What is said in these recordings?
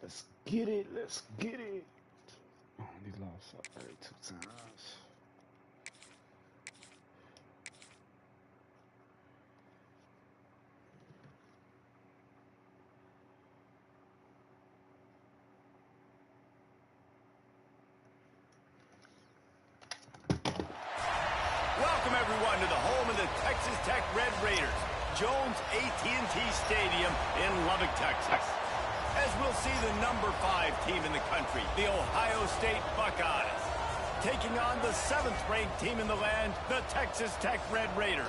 Let's get it. Let's get it. Oh, they lost already 2 times. Welcome, everyone, to the home of the Texas Tech Red Raiders, Jones AT&T Stadium in Lubbock, Texas. As we'll see the number 5 team in the country, the Ohio State Buckeyes, taking on the 7th-ranked team in the land, the Texas Tech Red Raiders.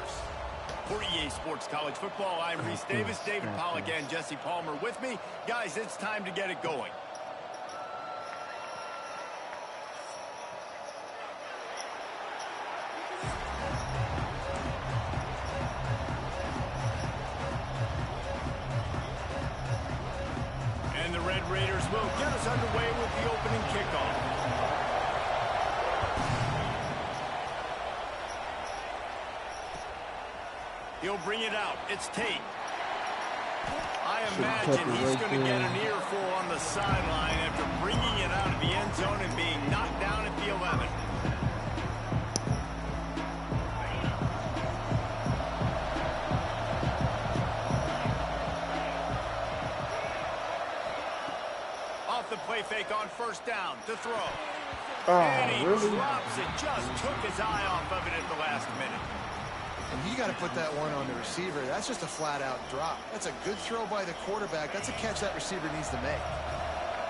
For EA Sports College Football, I'm Reese Davis, David Pollack, and Jesse Palmer with me. Guys, it's time to get it going. And the Red Raiders will get us underway with the opening kickoff. He'll bring it out. It's Tate. I imagine he's going to get an earful on the sideline after bringing it out of the end zone and being knocked down at the 11. Off the play fake on first down to throw. And he drops it. Just took his eye off of it at the last minute. And you got to put that one on the receiver. That's just a flat-out drop. That's a good throw by the quarterback. That's a catch that receiver needs to make.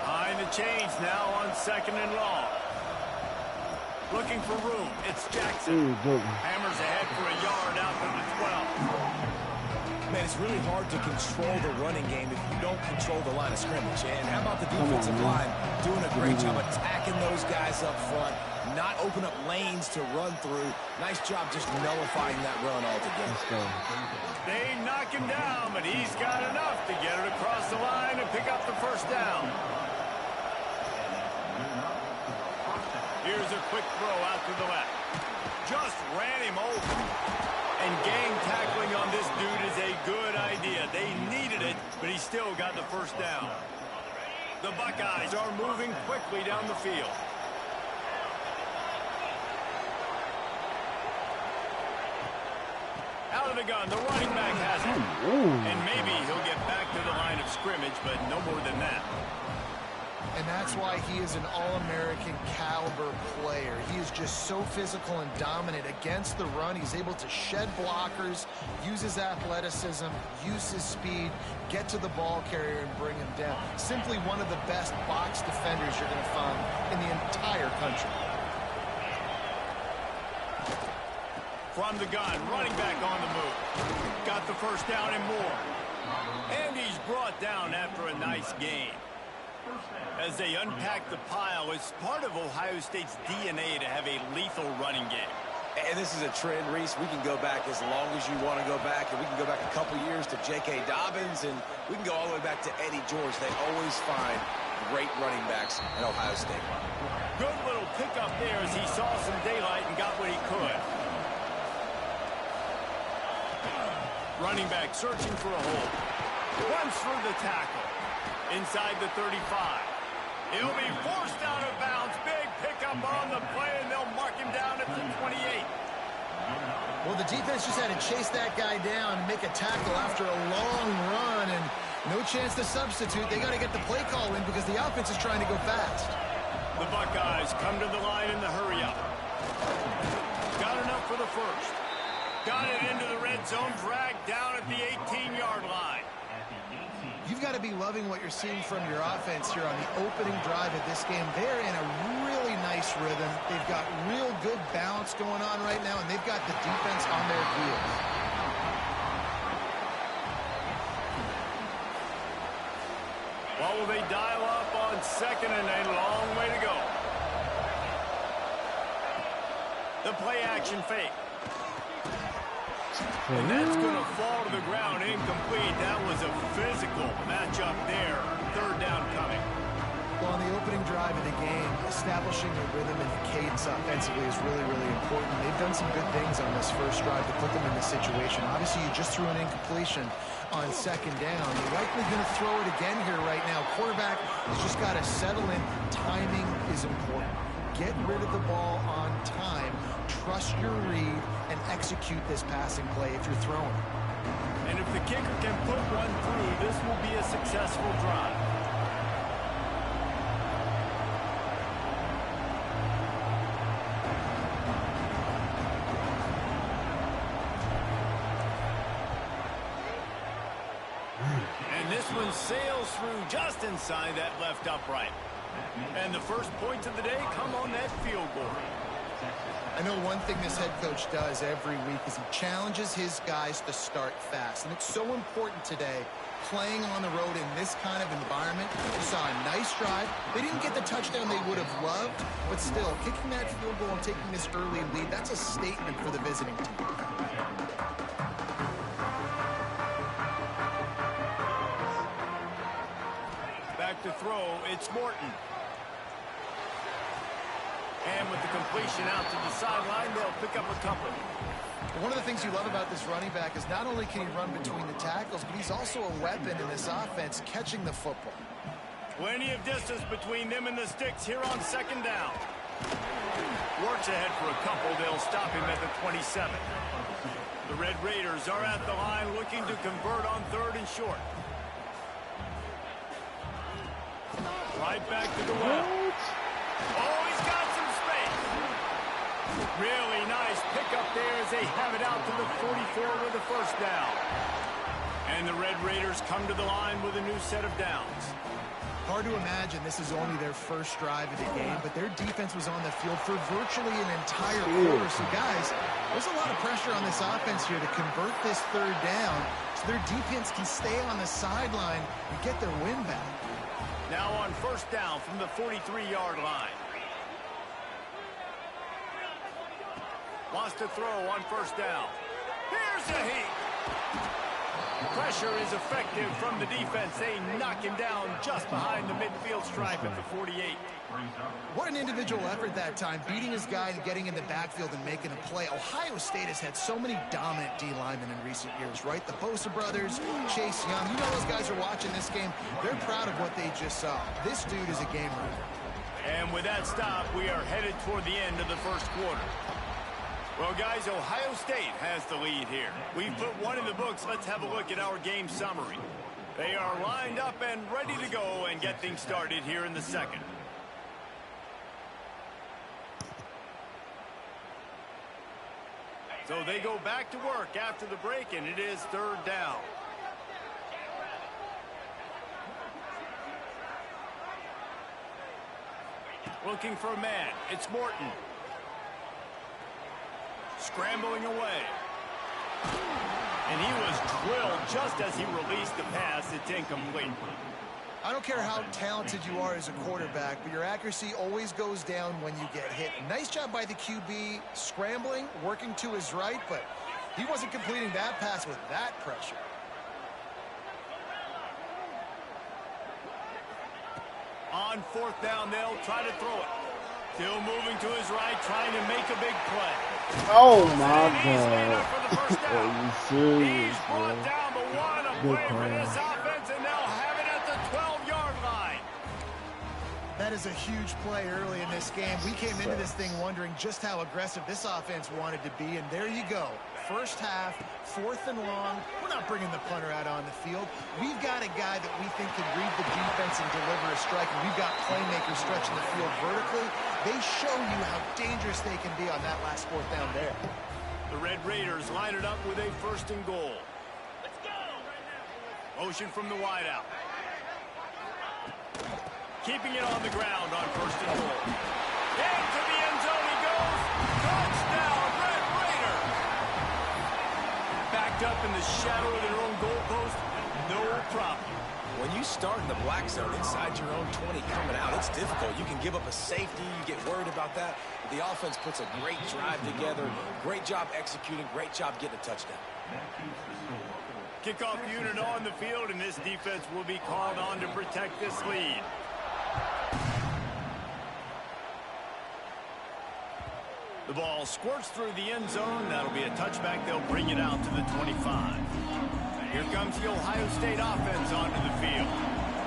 Behind the chains now on 2nd and long. Looking for room. It's Jackson. Hammers ahead for a yard out to the 12. Man, it's really hard to control the running game if you don't control the line of scrimmage. And how about the defensive line doing a great job attacking those guys up front, not open up lanes to run through. Nice job just nullifying that run altogether. They knock him down, but he's got enough to get it across the line and pick up the first down. Here's a quick throw out to the left. Just ran him over. And gang tackling on this dude is a good idea. They needed it, but he still got the first down. The Buckeyes are moving quickly down the field. Out of the gun, the running back has it. And maybe he'll get back to the line of scrimmage, but no more than that. And that's why he is an All-American caliber player. He is just so physical and dominant against the run. He's able to shed blockers, use his athleticism, use his speed, get to the ball carrier and bring him down. Simply one of the best box defenders you're going to find in the entire country. From the gun, running back on the move. Got the first down and more. And he's brought down after a nice gain. As they unpack the pile, it's part of Ohio State's DNA to have a lethal running game. And this is a trend, Reese. We can go back as long as you want to go back, and we can go back a couple years to J.K. Dobbins, and we can go all the way back to Eddie George. They always find great running backs at Ohio State. Good little pickup there as he saw some daylight and got what he could. Running back searching for a hole. Runs through the tackle. Inside the 35. He'll be forced out of bounds. Big pickup on the play, and they'll mark him down at the 28. Well, the defense just had to chase that guy down and make a tackle after a long run, and no chance to substitute. They got to get the play call in because the offense is trying to go fast. The Buckeyes come to the line in the hurry-up. Got enough for the first. Got it into the red zone, dragged down at the 18-yard line. You've got to be loving what you're seeing from your offense here on the opening drive of this game. They're in a really nice rhythm. They've got real good balance going on right now, and they've got the defense on their heels. Well, will they dial up on 2nd and a long way to go? The play action fake. And that's going to fall to the ground incomplete. That was a physical matchup there. 3rd down coming. Well, on the opening drive of the game, establishing a rhythm and a cadence offensively is really, really important. They've done some good things on this first drive to put them in this situation. Obviously, you just threw an incompletion on second down. You're likely going to throw it again here right now. Quarterback has just got to settle in. Timing is important. Get rid of the ball on time. Trust your read and execute this passing play if you're throwing. And if the kicker can put one through, this will be a successful drive. And this one sails through just inside that left upright. And the first points of the day come on that field goal. I know one thing this head coach does every week is he challenges his guys to start fast. And it's so important today, playing on the road in this kind of environment. You saw a nice drive. They didn't get the touchdown they would have loved, but still, kicking that field goal and taking this early lead, that's a statement for the visiting team. Back to throw, it's Morton. And with the completion out to the sideline, they'll pick up a couple. One of the things you love about this running back is not only can he run between the tackles, but he's also a weapon in this offense, catching the football. Plenty of distance between them and the sticks here on second down. Works ahead for a couple. They'll stop him at the 27. The Red Raiders are at the line looking to convert on third and short. Right back to the well. Oh, he's got some space. Really nice pickup there as they have it out to the 44 with the first down. And the Red Raiders come to the line with a new set of downs. Hard to imagine this is only their first drive of the game, but their defense was on the field for virtually an entire quarter. So, guys, there's a lot of pressure on this offense here to convert this third down so their defense can stay on the sideline and get their win back. Now on first down from the 43-yard line. Wants to throw on first down. Here's a heat. Pressure is effective from the defense. They knock him down just behind the midfield stripe at the 48. What an individual effort that time, beating his guy and getting in the backfield and making a play. Ohio State has had so many dominant D linemen in recent years, right? The Bosa brothers, Chase Young. You know those guys are watching this game. They're proud of what they just saw. This dude is a game winner. And with that stop, we are headed toward the end of the first quarter. Well, guys, Ohio State has the lead here. We've put one in the books. Let's have a look at our game summary. They are lined up and ready to go and get things started here in the second. So they go back to work after the break, and it is third down. Looking for a man. It's Morton. Scrambling away. And he was drilled just as he released the pass. It's incomplete. I don't care how talented you are as a quarterback, but your accuracy always goes down when you get hit. Nice job by the QB scrambling, working to his right, but he wasn't completing that pass with that pressure. On fourth down, they'll try to throw it. Still moving to his right, trying to make a big play. Oh my God. Are you serious, He's brought down, but what a play for this offense, and they'll have it at the 12-yard line. That is a huge play early in this game. We came into this thing wondering just how aggressive this offense wanted to be, and there you go. First half, fourth and long. We're not bringing the punter out on the field. We've got a guy that we think can read the defense and deliver a strike, and we've got playmakers stretching the field vertically. They show you how dangerous they can be on that last fourth down there. The Red Raiders line it up with a first and goal. Let's go! Motion from the wideout. Keeping it on the ground on first and goal. Into the end zone he goes. Touchdown, Red Raiders! Backed up in the shadow of their own goalpost. No problem. When you start in the black zone inside your own 20 coming out, it's difficult. You can give up a safety. You get worried about that. But the offense puts a great drive together. Great job executing. Great job getting a touchdown. Kickoff unit on the field, and this defense will be called on to protect this lead. The ball squirts through the end zone. That'll be a touchback. They'll bring it out to the 25. Here comes the Ohio State offense onto the field.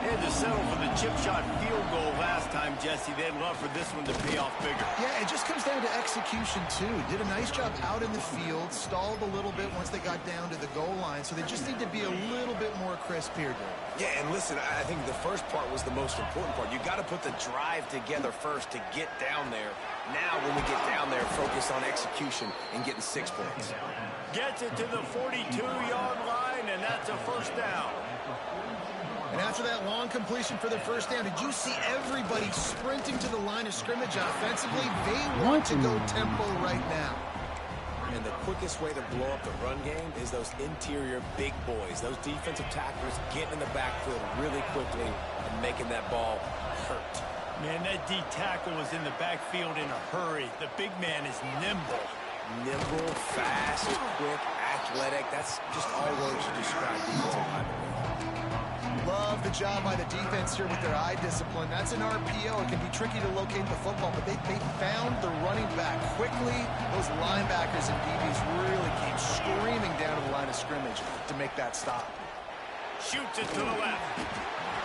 They had to settle for the chip shot field goal last time, Jesse. They'd love for this one to pay off bigger. Yeah, it just comes down to execution, too. Did a nice job out in the field, stalled a little bit once they got down to the goal line, so they just need to be a little bit more crisp here, Dave. Yeah, and listen, I think the first part was the most important part. You got to put the drive together first to get down there. Now, when we get down there, focus on execution and getting 6 points. Gets it to the 42-yard line, and that's a first down. And after that long completion for the first down, did you see everybody sprinting to the line of scrimmage offensively? They want to go tempo right now. And the quickest way to blow up the run game is those interior big boys, those defensive tacklers getting in the backfield really quickly and making that ball hurt. Man, that D tackle was in the backfield in a hurry. The big man is nimble. Nimble, fast, quick, athletic. That's just all words to describe defensive linemen. Love the job by the defense here with their eye discipline. That's an RPO. It can be tricky to locate the football, but they found the running back quickly. Those linebackers and DBs really came screaming down to the line of scrimmage to make that stop. Shoots it to the left.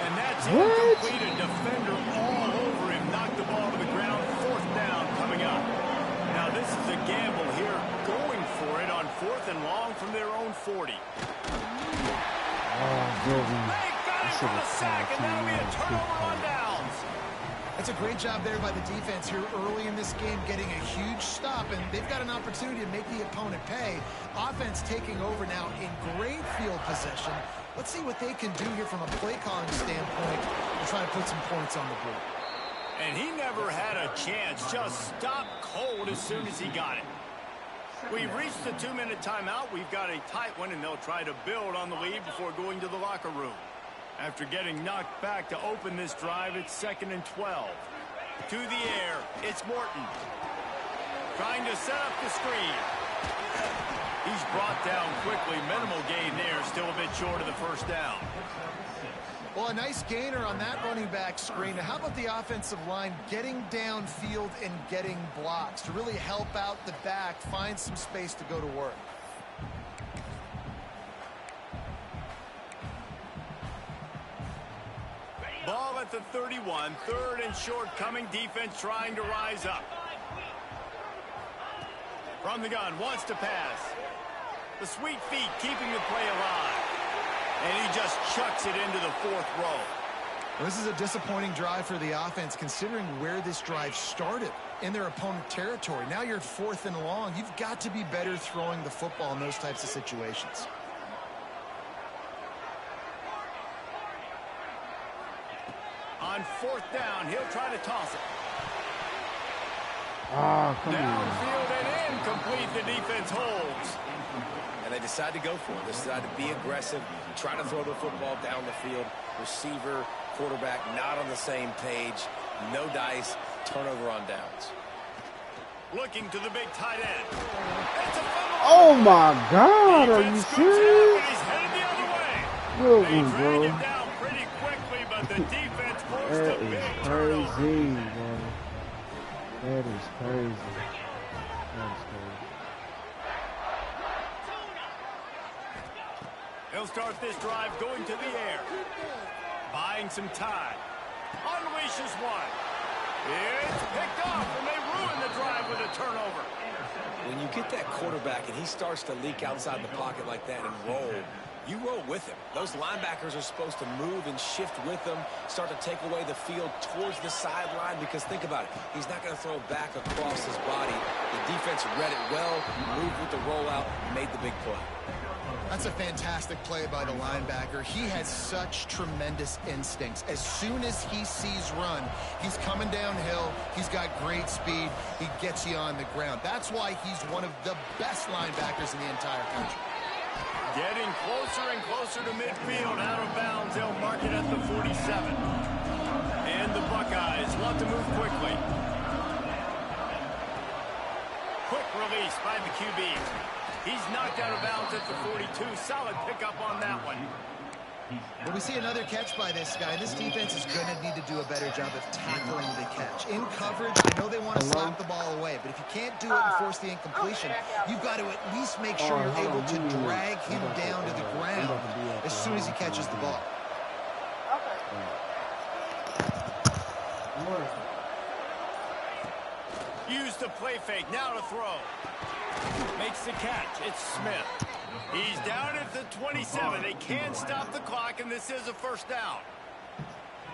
And that's incomplete. A defender all over him. Knocked the ball to the ground. Fourth down coming up. Now this is a gamble here. Going for it on 4th and long from their own 40. For a sack, and that'll be a turnover on downs. That's a great job there by the defense here early in this game, getting a huge stop, and they've got an opportunity to make the opponent pay. Offense taking over now in great field possession. Let's see what they can do here from a play calling standpoint to try to put some points on the board. And he never had a chance, just stopped cold as soon as he got it. We've reached the 2-minute timeout. We've got a tight one, and they'll try to build on the lead before going to the locker room. After getting knocked back to open this drive, it's 2nd and 12. To the air, it's Morton. Trying to set up the screen. He's brought down quickly. Minimal gain there, still a bit short of the first down. Well, a nice gainer on that running back screen. How about the offensive line getting downfield and getting blocks to really help out the back, find some space to go to work? Ball at the 31, 3rd and short coming. Defense trying to rise up. From the gun, wants to pass. The sweet feet keeping the play alive. And he just chucks it into the 4th row. Well, this is a disappointing drive for the offense, considering where this drive started, in their opponent territory. Now you're at 4th and long. You've got to be better throwing the football in those types of situations. On 4th down, he'll try to toss it. Come Downfield and incomplete. The defense holds. And they decide to go for it. They decide to be aggressive, try to throw the football down the field. Receiver, quarterback, not on the same page. No dice. Turnover on downs. Looking to the big tight end. It's a fumble. Oh my God, are you serious? He's headed the other way. Good They one, drag bro. him down pretty quickly, but the defense forced That a is big turnover. crazy, bro. That is crazy. That is crazy. He'll start this drive going to the air. Buying some time. Unleashes one. It's picked off, and they ruin the drive with a turnover. When you get that quarterback and he starts to leak outside the pocket like that and roll, you roll with him. Those linebackers are supposed to move and shift with him, start to take away the field towards the sideline, because think about it. He's not going to throw back across his body. The defense read it well, moved with the rollout, made the big play. That's a fantastic play by the linebacker. He has such tremendous instincts. As soon as he sees run, he's coming downhill. He's got great speed. He gets you on the ground. That's why he's one of the best linebackers in the entire country. Getting closer and closer to midfield. Out of bounds. They'll mark it at the 47. And the Buckeyes want to move quickly. Quick release by the QB. He's knocked out of bounds at the 42. Solid pickup on that one. Well, we see another catch by this guy. This defense is going to need to do a better job of tackling the catch. In coverage, I know they want to slap the ball away, but if you can't do it and force the incompletion, you've got to at least make sure you're able to drag him down to the ground as soon as he catches the ball. Use the play fake, now to throw. Makes the catch, it's Smith. He's down at the 27. They can't stop the clock, and this is a first down.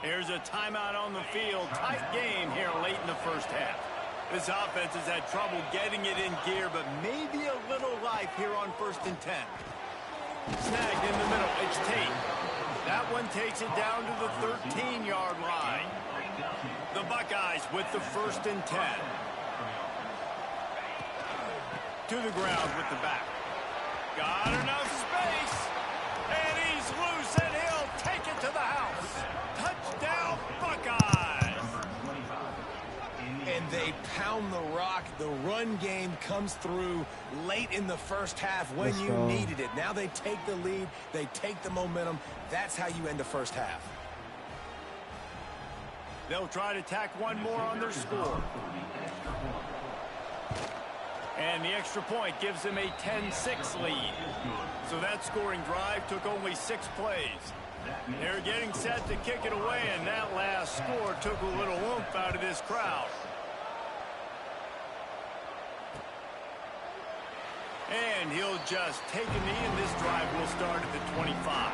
Here's a timeout on the field. Tight game here late in the first half. This offense has had trouble getting it in gear, but maybe a little life here on 1st and 10. Snagged in the middle, it's Tate. That one takes it down to the 13-yard line. The Buckeyes with the 1st and 10. To the ground with the back. Got enough space. And he's loose, and he'll take it to the house. Touchdown, Buckeyes. And they pound the rock. The run game comes through late in the first half when you needed it. Now they take the lead. They take the momentum. That's how you end the first half. They'll try to tack one more on their score. And the extra point gives them a 10-6 lead. So that scoring drive took only 6 plays. They're getting set to kick it away, and that last score took a little oomph out of this crowd. And he'll just take a knee, and this drive will start at the 25.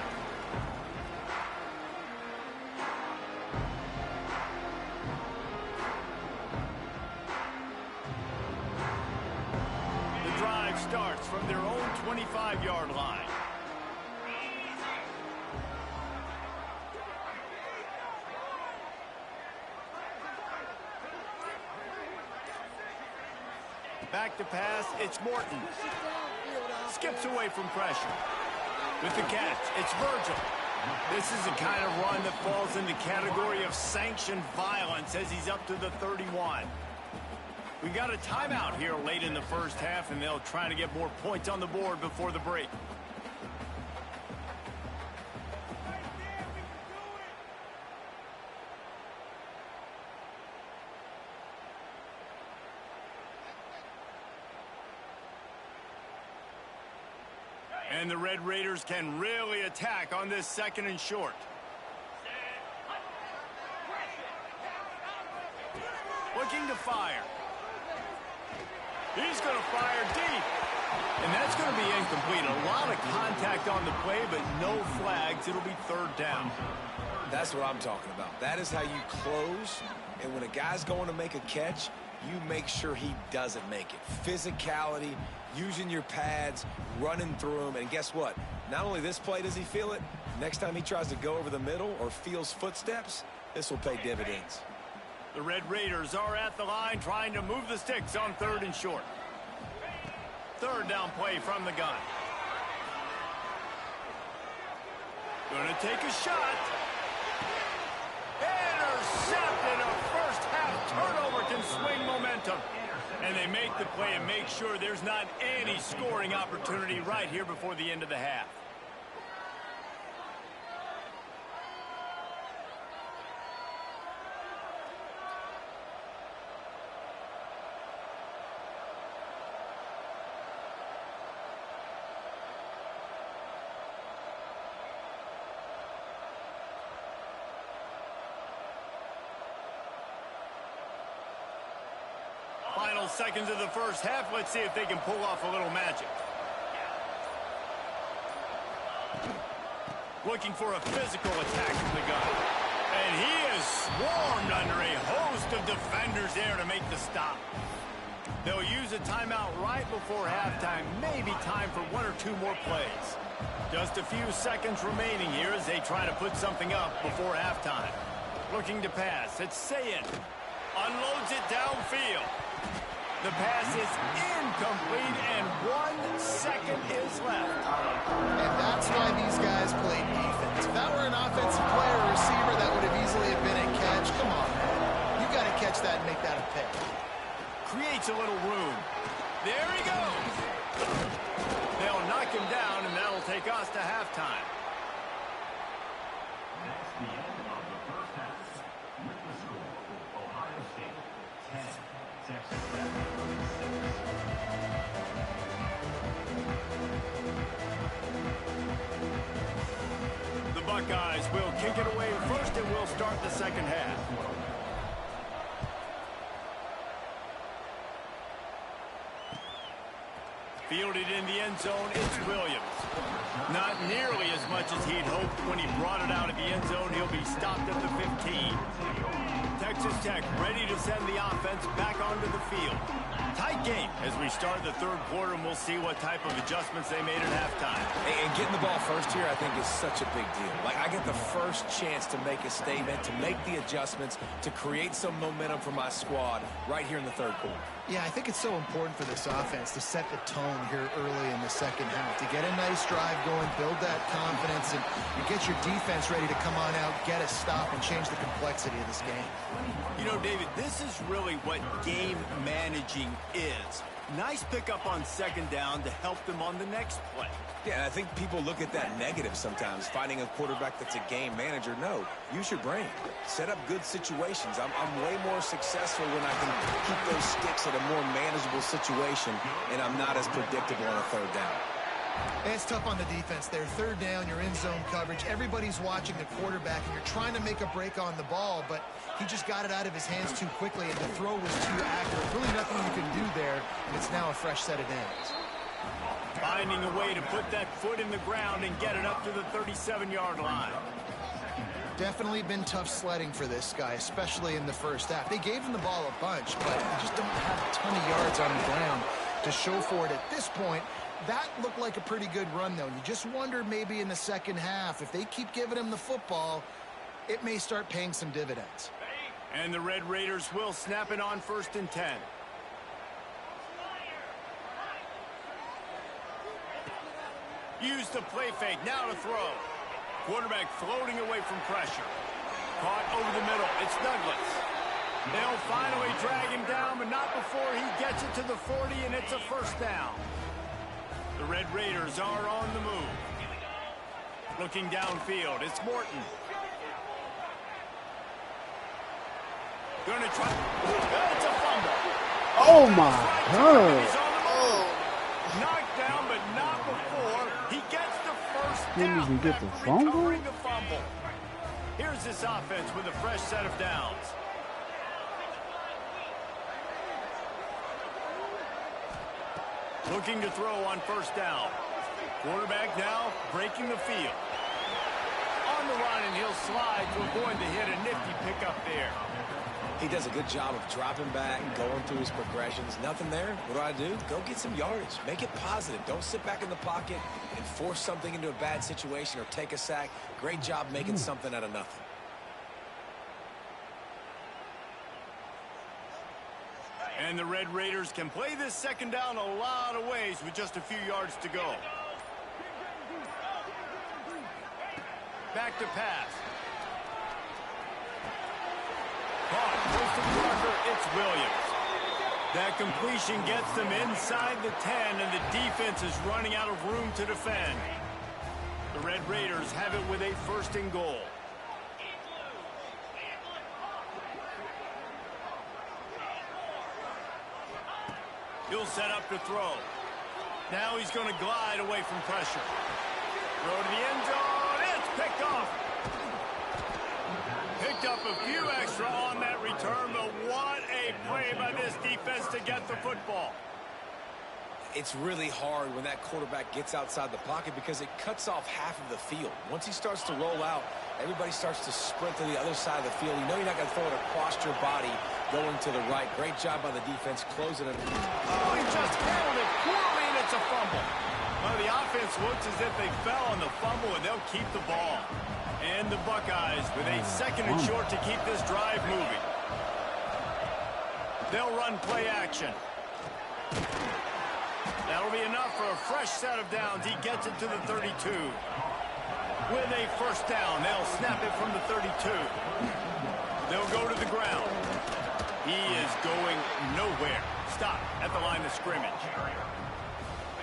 Starts from their own 25-yard line. Back to pass, it's Morton. Skips away from pressure. With the catch, it's Virgil. This is the kind of run that falls in the category of sanctioned violence as he's up to the 31. We got a timeout here late in the first half, and they'll try to get more points on the board before the break. And the Red Raiders can really attack on this 2nd and short. Looking to fire. He's going to fire deep. And that's going to be incomplete. A lot of contact on the play, but no flags. It'll be 3rd down. That's what I'm talking about. That is how you close. And when a guy's going to make a catch, you make sure he doesn't make it. Physicality, using your pads, running through them. And guess what? Not only this play does he feel it, next time he tries to go over the middle or feels footsteps, this will pay dividends. The Red Raiders are at the line trying to move the sticks on 3rd and short. 3rd down play from the gun. Gonna take a shot. Intercepted. A first half turnover can swing momentum. And they make the play and make sure there's not any scoring opportunity right here before the end of the half. Final seconds of the first half. Let's see if they can pull off a little magic. Looking for a physical attack from the gun. And he is swarmed under a host of defenders there to make the stop. They'll use a timeout right before halftime. Maybe time for 1 or 2 more plays. Just a few seconds remaining here as they try to put something up before halftime. Looking to pass. It's Sayin. Unloads it downfield. The pass is incomplete, and 1 second is left. And that's why these guys play defense. If that were an offensive player or receiver, that would have easily have been a catch. Come on, man. You got to catch that and make that a pick. Creates a little room. There he goes. They'll knock him down, and that'll take us to halftime. The Buckeyes will kick it away first, and we'll start the second half. Fielded in the end zone, it's Williams. Not nearly as much as he'd hoped when he brought it out of the end zone. He'll be stopped at the 15. Texas Tech ready to send the offense back onto the field. Tight game as we start the third quarter, and we'll see what type of adjustments they made at halftime. And getting the ball first here, I think, is such a big deal. Like, I get the first chance to make a statement, to make the adjustments, to create some momentum for my squad right here in the third quarter. Yeah, I think it's so important for this offense to set the tone here early in the second half, to get a nice drive going, build that confidence, and get your defense ready to come on out, get a stop, and change the complexity of this game. You know, David, this is really what game managing is. Nice pickup on second down to help them on the next play. Yeah, and I think people look at that negative sometimes, finding a quarterback that's a game manager. No, use your brain. Set up good situations. I'm way more successful when I can keep those sticks at a more manageable situation, and I'm not as predictable on a third down. It's tough on the defense there. Third down, you're in zone coverage. Everybody's watching the quarterback, and you're trying to make a break on the ball, but he just got it out of his hands too quickly, and the throw was too accurate. Really nothing you can do there, and it's now a fresh set of downs. Finding a way to put that foot in the ground and get it up to the 37-yard line. Definitely been tough sledding for this guy, especially in the first half. They gave him the ball a bunch, but they just don't have a ton of yards on the ground to show for it at this point. That looked like a pretty good run, though. You just wonder maybe in the second half, if they keep giving him the football, it may start paying some dividends. And the Red Raiders will snap it on 1st and 10. Use the play fake, now to throw. Quarterback floating away from pressure. Caught over the middle, it's Douglas. They'll finally drag him down, but not before he gets it to the 40, and it's a first down. The Red Raiders are on the move. Looking downfield, it's Morton. Going to try. It's a fumble. Oh my God. He's on the move. Knocked down, but not before he gets the first down. Didn't even get the fumble? Recovering the fumble. Here's this offense with a fresh set of downs. Looking to throw on first down. Quarterback now breaking the field. On the run, and he'll slide to avoid the hit. A nifty pickup there. He does a good job of dropping back, going through his progressions. Nothing there. What do? Go get some yardage. Make it positive. Don't sit back in the pocket and force something into a bad situation or take a sack. Great job making something out of nothing. And the Red Raiders can play this second down a lot of ways with just a few yards to go. Back to pass. Caught, close to the marker, it's Williams. That completion gets them inside the 10, and the defense is running out of room to defend. The Red Raiders have it with a 1st and goal. He'll set up to throw. Now he's going to glide away from pressure. Throw to the end zone. It's picked off. Picked up a few extra on that return, but what a play by this defense to get the football. It's really hard when that quarterback gets outside the pocket because it cuts off half of the field. Once he starts to roll out, everybody starts to sprint to the other side of the field. You know you're not going to throw it across your body going to the right. Great job by the defense closing it. Oh, he just handled it poorly, and it's a fumble. Well, the offense looks as if they fell on the fumble, and they'll keep the ball. And the Buckeyes with a 2nd and short to keep this drive moving. They'll run play action. That'll be enough for a fresh set of downs. He gets it to the 32. With a first down, they'll snap it from the 32. They'll go to the ground. He is going nowhere. Stop at the line of scrimmage.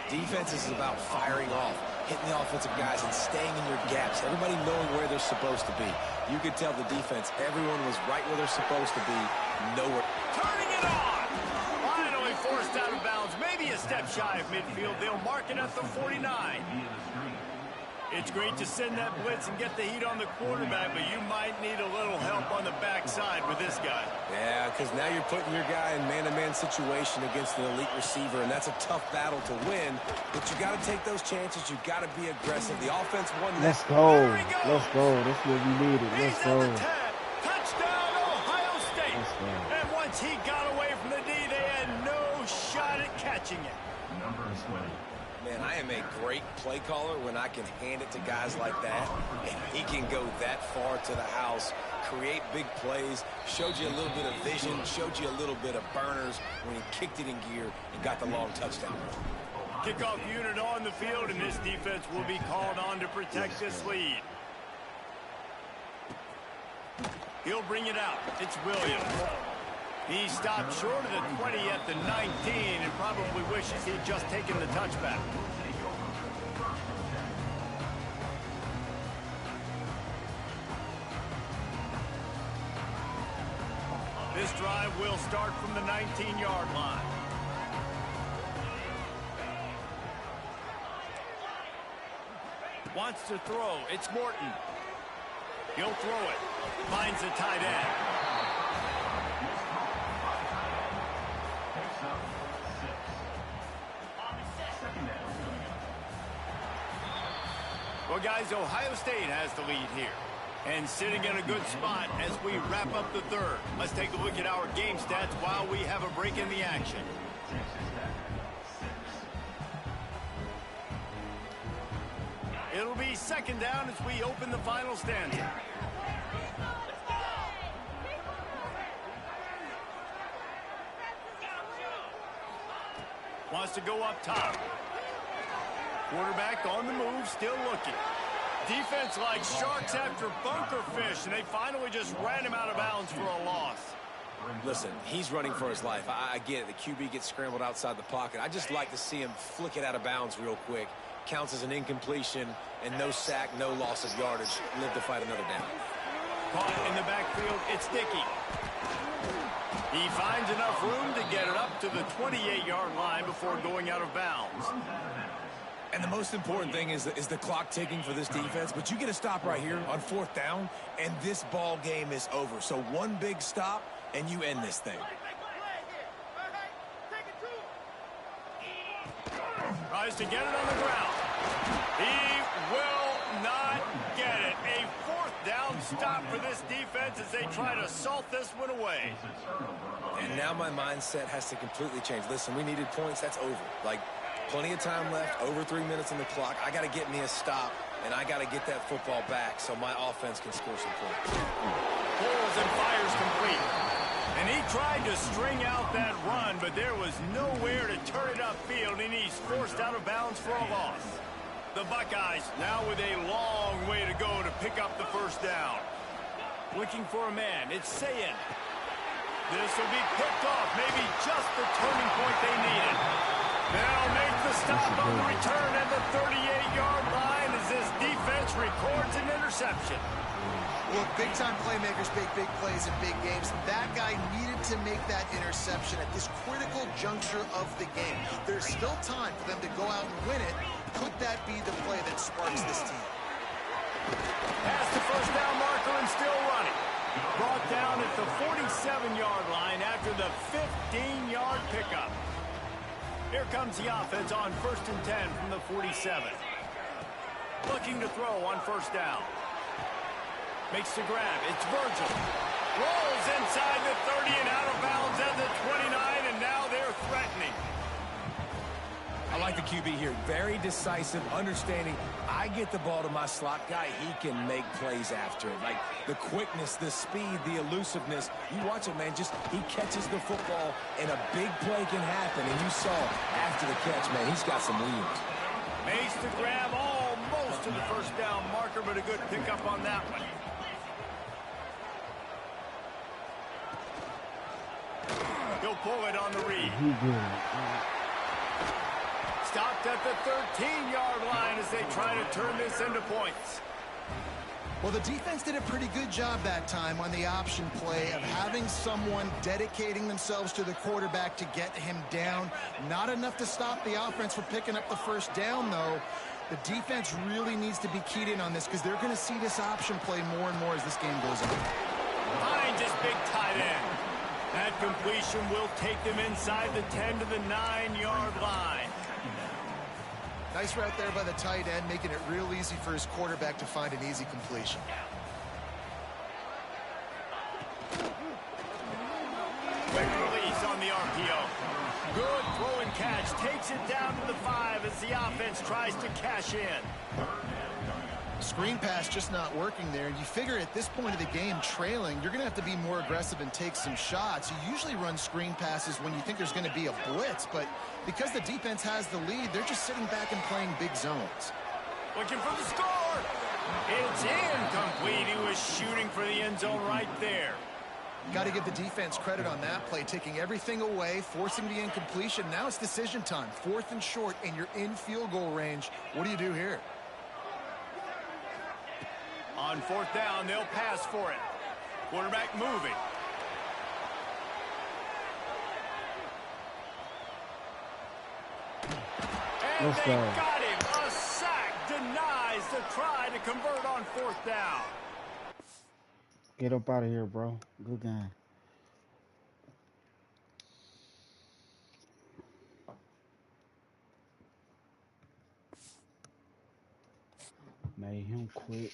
Defense is about firing off, hitting the offensive guys, and staying in your gaps. Everybody knowing where they're supposed to be. You could tell the defense, everyone was right where they're supposed to be, nowhere. Turning it on. bounds, maybe a step shy of midfield. They'll mark it at the 49. It's great to send that blitz and get the heat on the quarterback, but you might need a little help on the backside with this guy. Yeah, because now you're putting your guy in man-to-man situation against an elite receiver, and that's a tough battle to win. But you got to take those chances. You got to be aggressive. The offense won that. Let's go. Let's go. That's what we needed. Let's go. Touchdown, Ohio State. And once he got away from the D, they had no shot at catching it. Man, I am a great play caller when I can hand it to guys like that, and he can go that far to the house, create big plays, showed you a little bit of vision, showed you a little bit of burners when he kicked it in gear and got the long touchdown. Kickoff unit on the field, and this defense will be called on to protect this lead. He'll bring it out. It's Williams. He stopped short of the 20 at the 19 and probably wishes he'd just taken the touchback. This drive will start from the 19-yard line. Wants to throw. It's Morton. He'll throw it. Finds the tight end. Well, guys, Ohio State has the lead here. And sitting in a good spot as we wrap up the third. Let's take a look at our game stats while we have a break in the action. It'll be second down as we open the final stanza. Wants to go up top. Quarterback on the move, still looking. Defense like sharks after bunker fish, and they finally just ran him out of bounds for a loss. Listen, he's running for his life. I get it. The QB gets scrambled outside the pocket. I just like to see him flick it out of bounds real quick. Counts as an incompletion, and no sack, no loss of yardage. Live to fight another down. Caught in the backfield, it's Dickey. He finds enough room to get it up to the 28-yard line before going out of bounds. And the most important thing is the clock ticking for this defense. But you get a stop right here on fourth down, and this ball game is over. So one big stop, and you end this thing. Tries to get it on the ground. He will not get it. A fourth down stop for this defense as they try to salt this one away. And now my mindset has to completely change. Listen, we needed points. That's over. Like, plenty of time left, over 3 minutes on the clock. I got to get me a stop, and I got to get that football back so my offense can score some points. Pulls and fires complete. And he tried to string out that run, but there was nowhere to turn it upfield, and he's forced out of bounds for a loss. The Buckeyes now with a long way to go to pick up the first down. Looking for a man. It's Sayin. This will be picked off. Maybe just the turning point they needed. They'll make the stop on the return at the 38-yard line as this defense records an interception. Look, big-time playmakers make big plays in big games. That guy needed to make that interception at this critical juncture of the game. There's still time for them to go out and win it. Could that be the play that sparks this team? Past the first down marker and still running. Brought down at the 47-yard line after the 15-yard pickup. Here comes the offense on 1st and 10 from the 47. Looking to throw on first down. Makes the grab. It's Virgil. Rolls inside the 30 and out of bounds at the 29, and now they're threatening. I like the QB here. Very decisive, understanding. I get the ball to my slot guy. He can make plays after it. Like the quickness, the speed, the elusiveness. You watch it, man. Just he catches the football, and a big play can happen. And you saw after the catch, man, he's got some wheels. Makes the grab almost to the first down marker, but a good pickup on that one. He'll pull it on the read. Stopped at the 13-yard line as they try to turn this into points. Well, the defense did a pretty good job that time on the option play of having someone dedicating themselves to the quarterback to get him down. Not enough to stop the offense from picking up the first down, though. The defense really needs to be keyed in on this because they're going to see this option play more and more as this game goes on. Finds his big tight end. That completion will take them inside the 10 to the 9-yard line. Nice route there by the tight end, making it real easy for his quarterback to find an easy completion. Quick release on the RPO. Good throw and catch. Takes it down to the 5 as the offense tries to cash in. Screen pass just not working there. You figure at this point of the game, trailing, you're going to have to be more aggressive and take some shots. You usually run screen passes when you think there's going to be a blitz, but because the defense has the lead, they're just sitting back and playing big zones. Looking for the score. It's incomplete. He was shooting for the end zone right there. Got to give the defense credit on that play, taking everything away, forcing the incompletion. Now it's decision time. 4th and short, and you're in field goal range. What do you do here? On 4th down, they'll pass for it. Quarterback moving. And Let's they go. got him. A sack denies the try to convert on 4th down. Get up out of here, bro. Good game. Made him quit.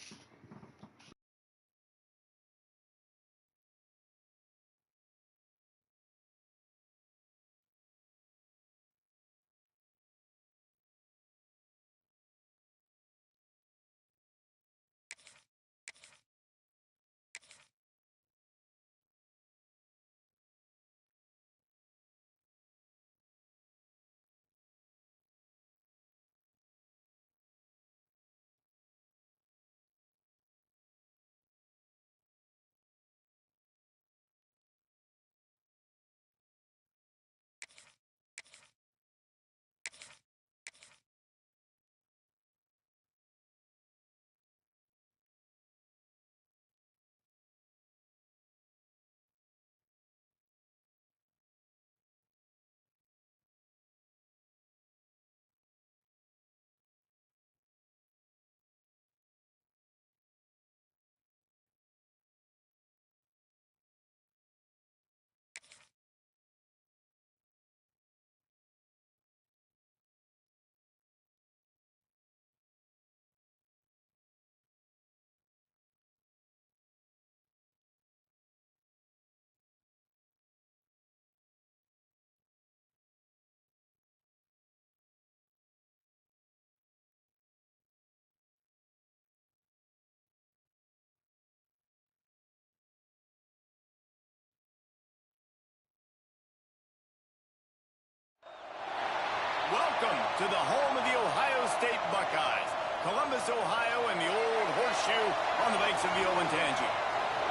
Welcome to the home of the Ohio State Buckeyes. Columbus, Ohio, and the old horseshoe on the banks of the Olentangy.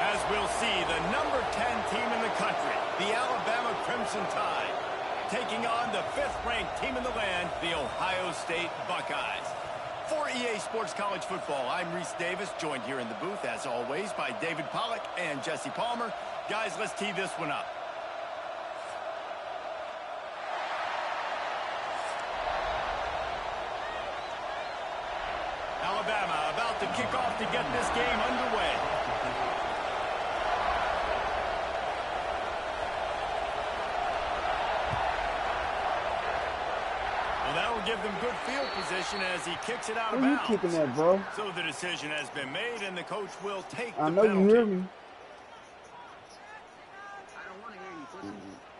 As we'll see, the number 10 team in the country, the Alabama Crimson Tide, taking on the 5th-ranked team in the land, the Ohio State Buckeyes. For EA Sports College Football, I'm Reese Davis, joined here in the booth, as always, by David Pollack and Jesse Palmer. Guys, let's tee this one up. Alabama about to kick off to get this game underway. Well, that will give them good field position as he kicks it out of Where you bounds. kicking that, bro? So the decision has been made, and the coach will take the I know penalty. you hear me.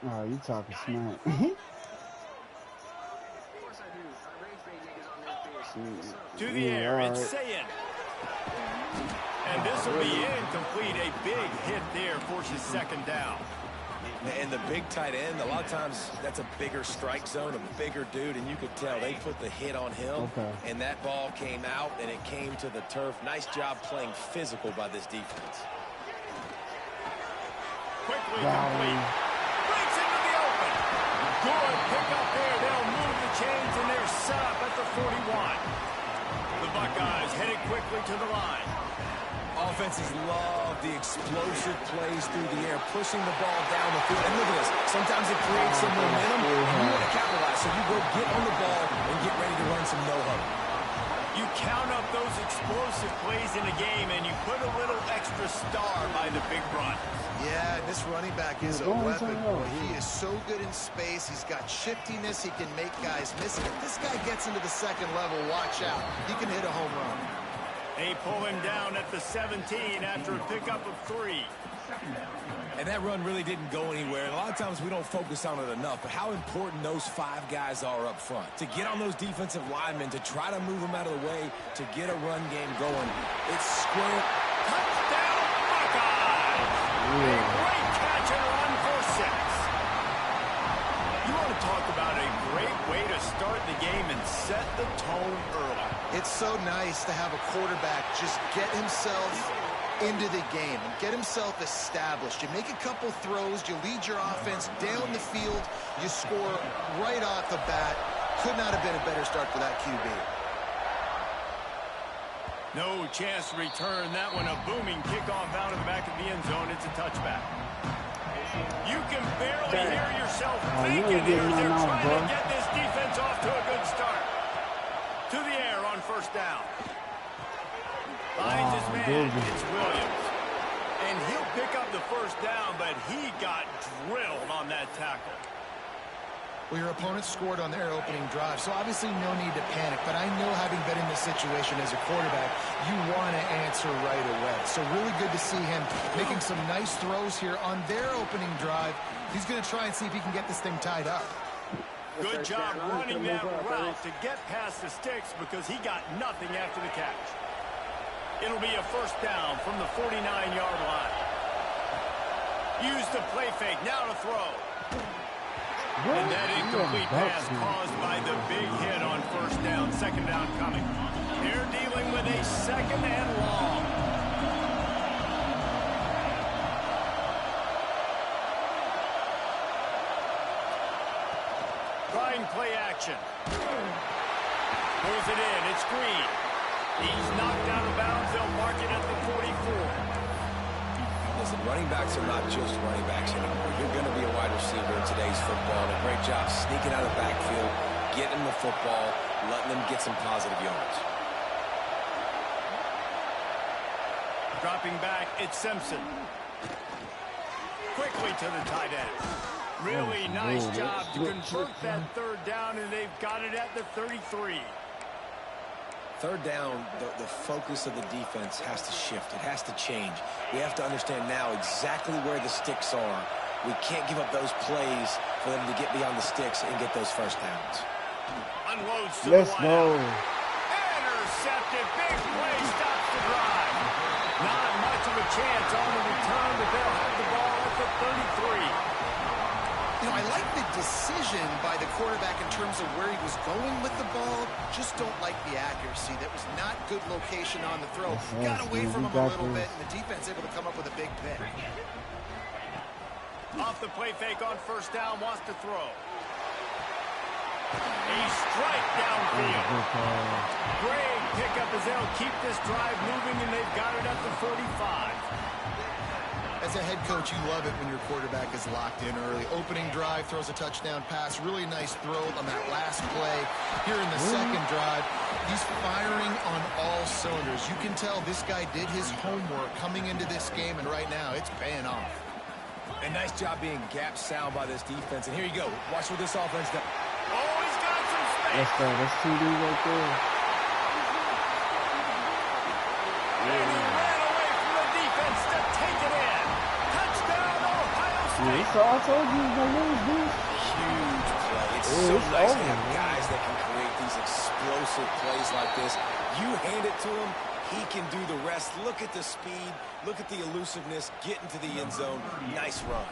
Oh, you talking smack. To the air, it's Sayin. And this will be incomplete. A big hit there forces 2nd down. And the big tight end, a lot of times that's a bigger strike zone, a bigger dude, and you could tell they put the hit on him, and that ball came out, and it came to the turf. Nice job playing physical by this defense. Quickly complete. Breaks into the open. Good pickup there. They'll move the chains, and they're set up at the 41. The Buckeyes headed quickly to the line. Defenses love the explosive plays through the air, pushing the ball down the field. And look at this. Sometimes it creates some momentum, and you want to capitalize. So you go get on the ball and get ready to run some no-huddle. You count up those explosive plays in a game, and you put a little extra star by the big run. Yeah, this running back is a weapon. Boy, he is so good in space. He's got shiftiness. He can make guys miss it. If this guy gets into the second level, watch out. He can hit a home run. They pull him down at the 17 after a pickup of 3. And that run really didn't go anywhere. And a lot of times we don't focus on it enough, but how important those 5 guys are up front. To get on those defensive linemen, to try to move them out of the way, to get a run game going. It's square. Touchdown, Buckeyes! A great catch and run for 6. You want to talk about a great way to start the game and set the tone early. It's so nice to have a quarterback just get himself into the game and get himself established. You make a couple throws, you lead your offense down the field, you score right off the bat. Could not have been a better start for that QB. No chance to return that one. A booming kickoff out of the back of the end zone. It's a touchback. You can barely hear yourself thinking here as they're trying to get this defense off to a good start. To the air on first down. Finds his man. It's Williams. And he'll pick up the first down, but he got drilled on that tackle. Well, your opponent scored on their opening drive, so obviously no need to panic. But I know, having been in this situation as a quarterback, you want to answer right away. So really good to see him making some nice throws here on their opening drive. He's going to try and see if he can get this thing tied up. Good job running that route to get past the sticks because he got nothing after the catch. It'll be a first down from the 49-yard line. Use the play fake, now to throw. And that incomplete pass caused by the big hit on first down. Second down coming. They're dealing with a second and long. Trying play action. Pulls it in. It's Green. He's knocked out of bounds. They'll mark it at the 44. Listen, running backs are not just running backs anymore. You're going to be a wide receiver in today's football. And a great job sneaking out of the backfield, getting the football, letting them get some positive yards. Dropping back, it's Simpson. Quickly to the tight end. Really nice job to convert that third down, and they've got it at the 33. Third down, the focus of the defense has to shift. It has to change. We have to understand now exactly where the sticks are. We can't give up those plays for them to get beyond the sticks and get those first downs. Unloads to Let's the go. Intercepted. Big play stops the drive. Not much of a chance on the return, but they'll have the ball at the 33. You know, I like the decision by the quarterback in terms of where he was going with the ball. Just don't like the accuracy. That was not good location on the throw. Got away from him a little bit, and the defense able to come up with a big pick. Off the play fake on first down, wants to throw. A strike downfield. Great pickup as they'll keep this drive moving, and they've got it at the 45. As a head coach, you love it when your quarterback is locked in early. Opening drive, throws a touchdown pass. Really nice throw on that last play. Here in the second drive, he's firing on all cylinders. You can tell this guy did his homework coming into this game, and right now it's paying off. And nice job being gap sound by this defense. And here you go. Watch what this offense does. Oh, he's got some space. That's TD right there. And he ran away from the defense to take it in. Touchdown, Ohio State. So I told you he's gonna lose this. Huge play. It's so nice to have guys that can create these explosive plays like this. You hand it to him, he can do the rest. Look at the speed. Look at the elusiveness. Get into the end zone. Nice run.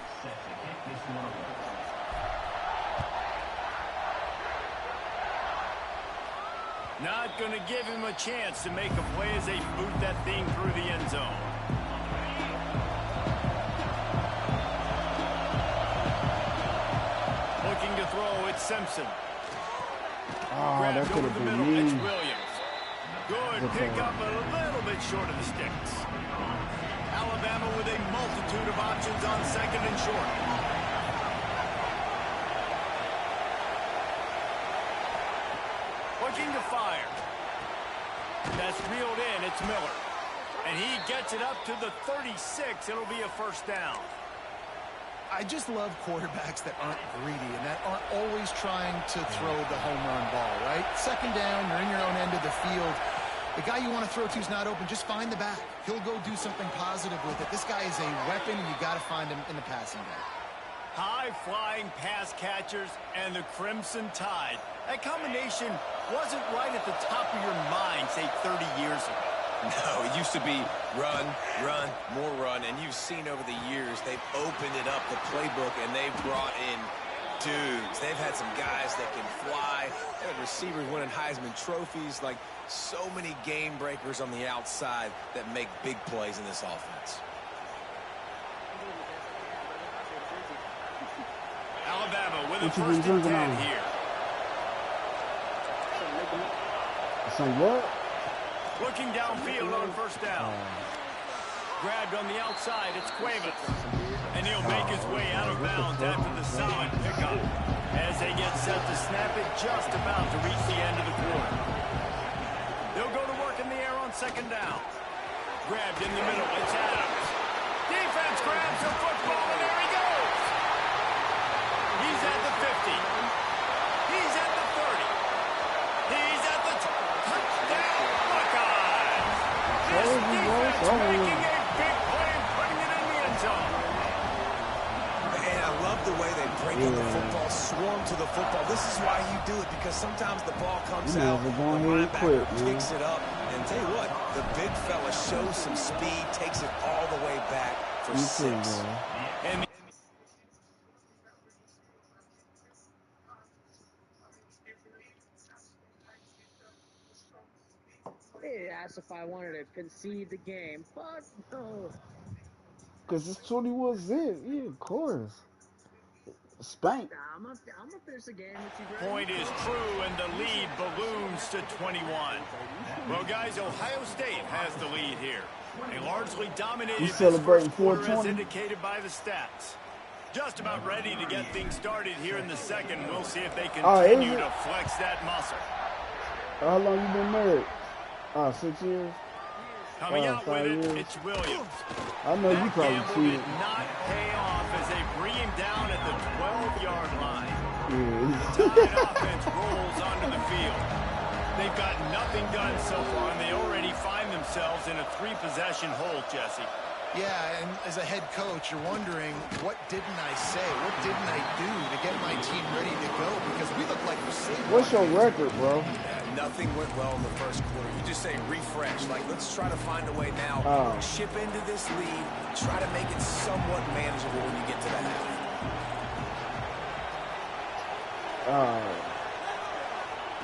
Not going to give him a chance to make a play as they boot that thing through the end zone. Looking to throw, it's Simpson. Oh, that could have been It's me. Williams. Good pickup, but a little bit short of the sticks. Alabama with a multitude of options on second and short. Looking to fire. That's reeled in. It's Miller. And he gets it up to the 36. It'll be a first down. I just love quarterbacks that aren't greedy and that aren't always trying to throw the home run ball, right? Second down, you're in your own end of the field. The guy you want to throw to is not open. Just find the back. He'll go do something positive with it. This guy is a weapon, and you've got to find him in the passing game. High-flying pass catchers and the Crimson Tide. That combination wasn't right at the top of your mind, say, 30 years ago. No, it used to be run, run, more run, and you've seen over the years they've opened it up, the playbook, and they've brought in dudes. They've had some guys that can fly. They have receivers winning Heisman trophies, like so many game breakers on the outside that make big plays in this offense. Alabama with a first and 10 here. Some what? Looking downfield on first down. Grabbed on the outside, it's Cuevas. And he'll make his way out of bounds after the solid pickup. As they get set to snap it, just about to reach the end of the quarter. They'll go to work in the air on second down. Grabbed in the middle, it's Adams. Defense grabs the football, and there he goes. He's at the 50. He's at the 30. He's at the touchdown Buckeyes. This defense making a big play and putting it in the end zone. And I love the way they break on the football, swarm to the football. This is why you do it, because sometimes the ball comes out, the linebacker picks it up, and tell you what, the big fella shows some speed, takes it all the way back for 6. And They asked if I wanted to concede the game. Fuck no. Because it's 21-zip. Yeah, of course. Spank. I'm gonna finish the game with you, Greg. point is true, and the lead balloons to 21. Well, guys, Ohio State has the lead here. They largely dominated this celebrating first quarter, as 420? indicated by the stats. Just about ready to get things started here in the second. We'll see if they Oh, is continue it? to flex that muscle. How long you been married? 6 years? Coming out with 5 it, years. it's Williams. I know you That probably gamble cheated. did not pay off as they bring him down at the 12-yard line. Yeah. Tide offense rolls onto the field. They've got nothing done so far, and they already find themselves in a 3-possession hole, Jesse. Yeah, and as a head coach, you're wondering, what didn't I say? What didn't I do to get my team ready to go? Because we look like we're safe. What's your record, bro? Nothing went well in the first quarter. You just say refresh. Like, let's try to find a way now. Chip into this lead. Try to make it somewhat manageable when you get to the half.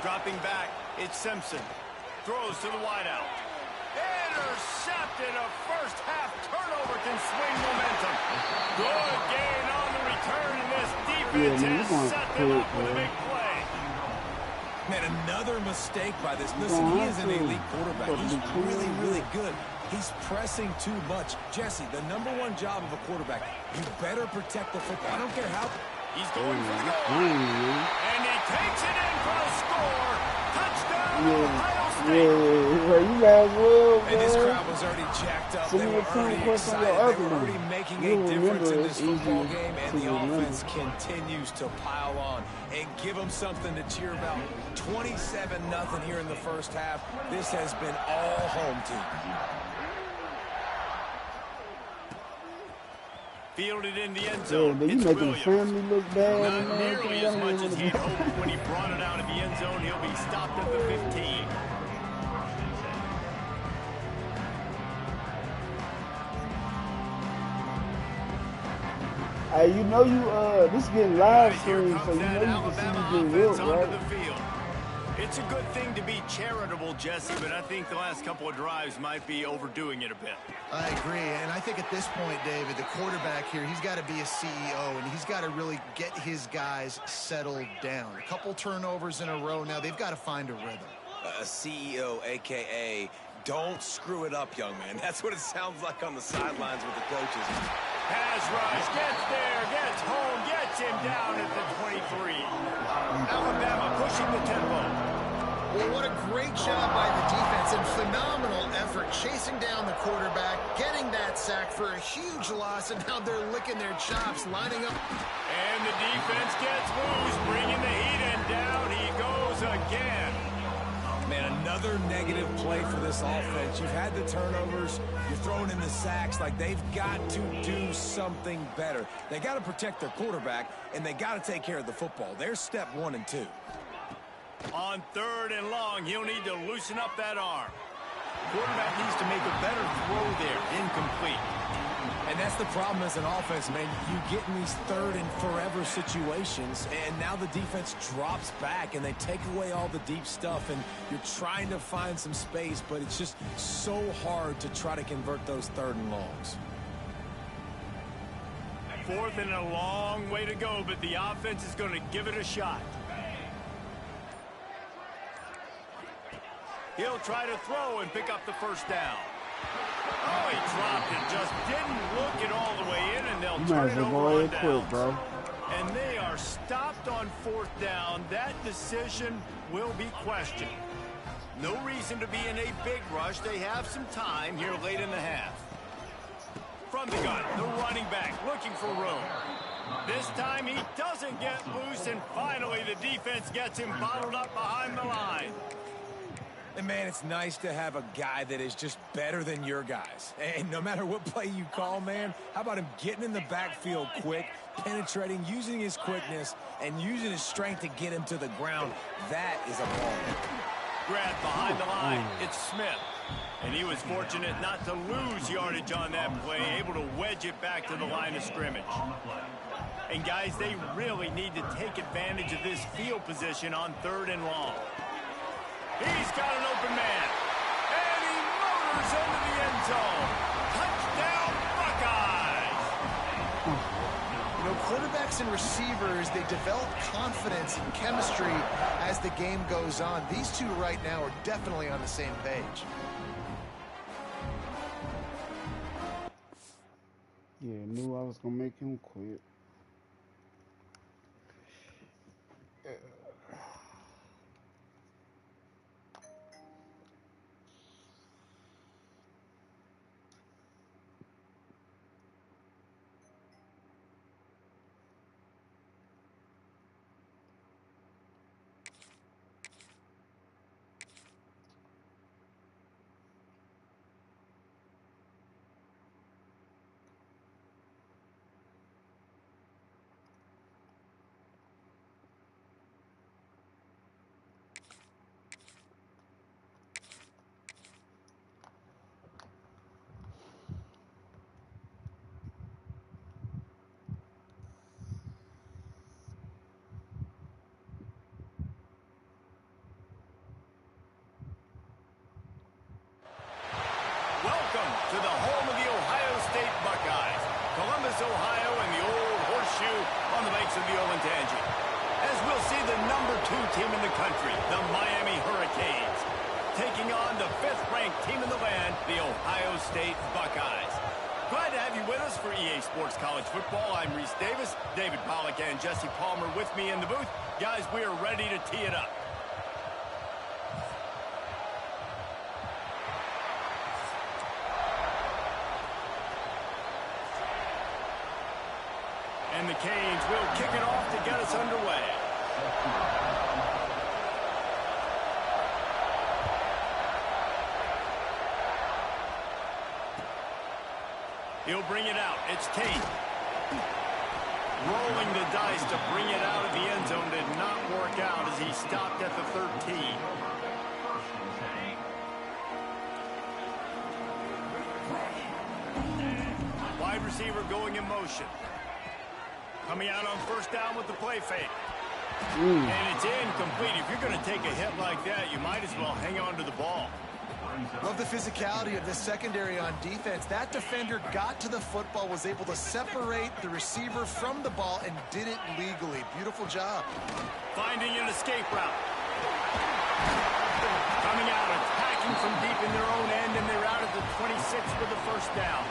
Dropping back, it's Simpson. Throws to the wideout. Intercepted. A first-half turnover can swing momentum. Good gain on the return, and this defense has set them up with a big play. Man, another mistake by this. Listen, he is an elite quarterback. He's really, really good. He's pressing too much. Jesse, the #1 job of a quarterback, you better protect the football. I don't care how. He's going for the goal. And he takes it in for the score. Touchdown, Ohio State. Yeah, you guys will, man. And this crowd was already jacked up. They were already excited. They were already making a difference in this football game, and the offense continues to pile on and give them something to cheer about. 27-0 here in the first half. This has been all home team. Fielded in the end zone. Yeah, you It's making the Williams. family look bad. Not man. nearly as much as he'd hoped when he brought it out of the end zone. He'll be stopped at the 15. Hey, you know this getting live Here stream, so comes you know that you can Alabama see you get offense real, onto right? the field. It's a good thing to be charitable, Jesse, but I think the last couple of drives might be overdoing it a bit. I agree, and I think at this point, David, the quarterback here, he's got to be a CEO, and he's got to really get his guys settled down. A couple turnovers in a row now. They've got to find a rhythm. a CEO, a.k.a. don't screw it up, young man. That's what it sounds like on the sidelines with the coaches. Pass rush, gets there, gets home, gets him down at the 23. Alabama pushing the tempo. Well, what a great job by the defense and phenomenal effort chasing down the quarterback, getting that sack for a huge loss, and now they're licking their chops, lining up. And the defense gets loose, bringing the heat, and down he goes again. Man, another negative play for this offense. You've had the turnovers, you're throwing in the sacks. Like, they've got to do something better. They got to protect their quarterback, and they got to take care of the football. There's step 1 and 2. On 3rd and long, he'll need to loosen up that arm. Quarterback needs to make a better throw there. Incomplete. And that's the problem as an offense, man. You get in these 3rd and forever situations, and now the defense drops back, and they take away all the deep stuff, and you're trying to find some space, but it's just so hard to try to convert those 3rd and longs. 4th and a long way to go, but the offense is going to give it a shot. He'll try to throw and pick up the first down. Oh, he dropped it. Just didn't look it all the way in, and they'll turn it over on downs. Bro. And they are stopped on 4th down. That decision will be questioned. No reason to be in a big rush. They have some time here late in the half. From the gun, the running back looking for room. This time he doesn't get loose, and finally the defense gets him bottled up behind the line. And, man, it's nice to have a guy that is just better than your guys. And no matter what play you call, man, how about him getting in the backfield quick, penetrating, using his quickness, and using his strength to get him to the ground? That is a ball. Grab behind the line. It's Smith. And he was fortunate not to lose yardage on that play, able to wedge it back to the line of scrimmage. And, guys, they really need to take advantage of this field position on 3rd and long. He's got an open man. And he motors into the end zone. Touchdown, Buckeyes! You know, quarterbacks and receivers, they develop confidence and chemistry as the game goes on. These two right now are definitely on the same page. Yeah, knew I was going to make him quit. Welcome to the home of the Ohio State Buckeyes. Columbus, Ohio, and the old horseshoe on the banks of the Olentangy. As we'll see the #2 team in the country, the Miami Hurricanes, taking on the 5th-ranked team in the land, the Ohio State Buckeyes. Glad to have you with us for EA Sports College Football. I'm Reese Davis, David Pollack, and Jesse Palmer with me in the booth. Guys, we are ready to tee it up. And the Canes will kick it off to get us underway. He'll bring it out. It's Tate. Rolling the dice to bring it out of the end zone did not work out as he stopped at the 13. Wide receiver going in motion. Coming out on 1st down with the play fake. And it's incomplete. If you're going to take a hit like that, you might as well hang on to the ball. Love the physicality of this secondary on defense. That defender got to the football, was able to separate the receiver from the ball, and did it legally. Beautiful job. Finding an escape route. attacking from deep in their own end, and they're out at the 26 for the first down.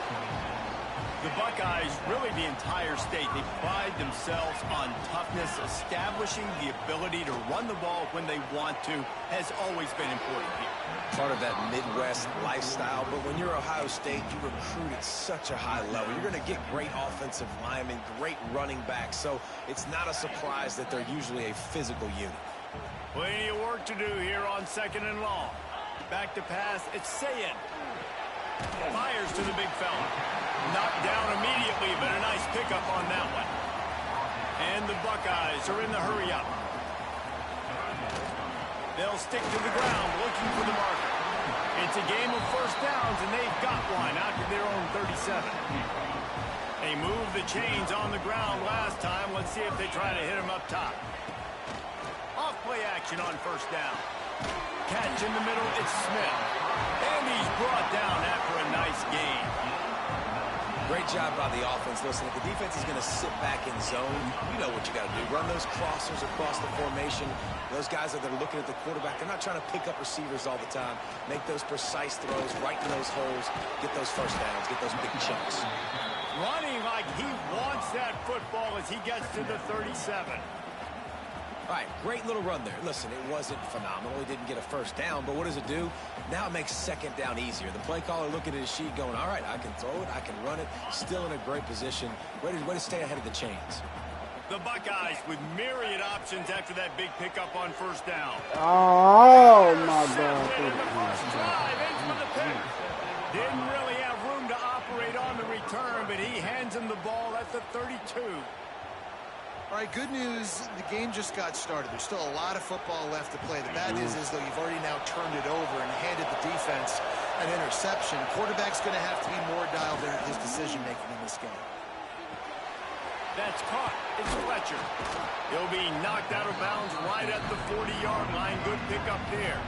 The Buckeyes, really the entire state, they pride themselves on toughness. Establishing the ability to run the ball when they want to has always been important here. Part of that Midwest lifestyle, but when you're Ohio State, you recruit at such a high level. You're going to get great offensive linemen, great running backs, so it's not a surprise that they're usually a physical unit. Plenty of work to do here on 2nd and long. Back to pass, it's Sayin. Fires to the big fella. Knocked down immediately, but a nice pickup on that one. And the Buckeyes are in the hurry-up. They'll stick to the ground looking for the marker. It's a game of first downs, and they've got one out to their own 37. They moved the chains on the ground last time. Let's see if they try to hit them up top. Off play action on first down. Catch in the middle, it's Smith. And he's brought down after a nice gain. Great job by the offense. Listen, if the defense is going to sit back in zone, you know what you got to do. Run those crossers across the formation. Those guys that are looking at the quarterback, they're not trying to pick up receivers all the time. Make those precise throws right in those holes. Get those first downs. Get those big chunks. Running like he wants that football as he gets to the 37. All right, great little run there. Listen, it wasn't phenomenal. He didn't get a first down, but what does it do? Now it makes second down easier. The play caller looking at his sheet going, all right, I can throw it, I can run it. Still in a great position. Way to stay ahead of the chains. The Buckeyes with myriad options after that big pickup on first down. Oh, my God. In the first drive, in for the pick. Didn't really have room to operate on the return, but he hands him the ball at the 32. All right, good news, the game just got started. There's still a lot of football left to play. The bad news is, though, you've already now turned it over and handed the defense an interception. Quarterback's going to have to be more dialed in his decision-making in this game. That's caught. It's Fletcher. He'll be knocked out of bounds right at the 40-yard line. Good pickup there.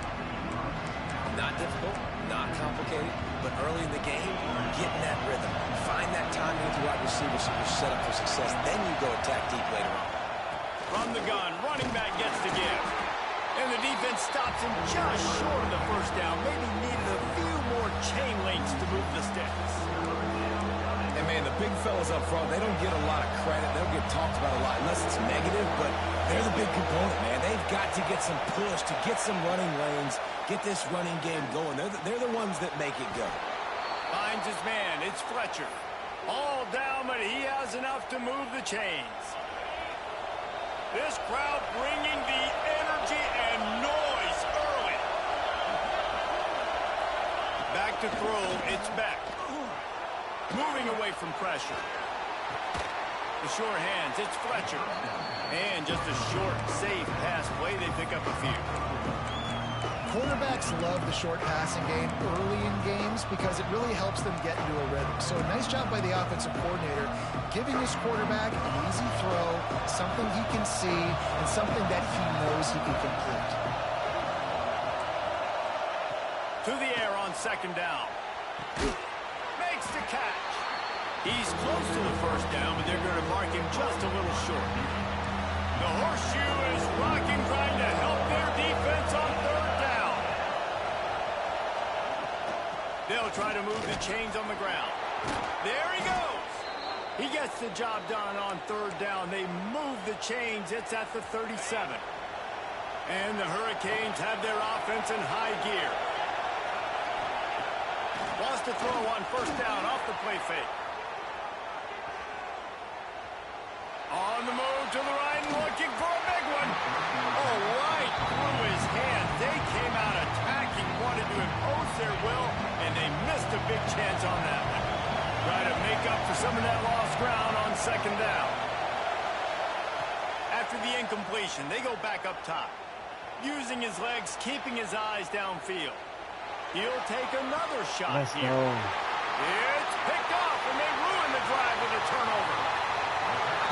Not difficult, not complicated, but early in the game, get in that rhythm. Find that timing with the wide receiver so you're set up for success. Then you go attack deep later on. From the gun, running back gets to give. And the defense stops him just short of the first down. Maybe needed a few more chain links to move the sticks. And, man, the big fellas up front, they don't get a lot of credit. They'll get talked about a lot unless it's negative, but they're the big component, man. They've got to get some push, to get some running lanes, get this running game going. They're the ones that make it go. Finds his man. It's Fletcher. All down, but he has enough to move the chains. This crowd bringing the energy and noise early. Back to throw. It's Beck. Moving away from pressure. The short hands. It's Fletcher. And just a short, safe pass play. They pick up a few. Quarterbacks love the short passing game early in games because it really helps them get into a rhythm. So nice job by the offensive coordinator giving his quarterback an easy throw, something he can see, and something that he knows he can complete. To the air on second down. Makes the catch. He's close to the first down, but they're going to mark him just a little short. The horseshoe is rocking, trying to help their defense on third down. They'll try to move the chains on the ground. There he goes. He gets the job done on third down. They move the chains. It's at the 37. And the Hurricanes have their offense in high gear. Lost a throw on first down off the play fake. On the move to the right and looking for a big one. Oh, right through his hand. They came out attacking, wanted to impose their will, and they missed a big chance on that one. Try to make up for some of that lost ground on second down. After the incompletion, they go back up top. Using his legs, keeping his eyes downfield. He'll take another shot here. It's picked off, and they ruin the drive with a turnover.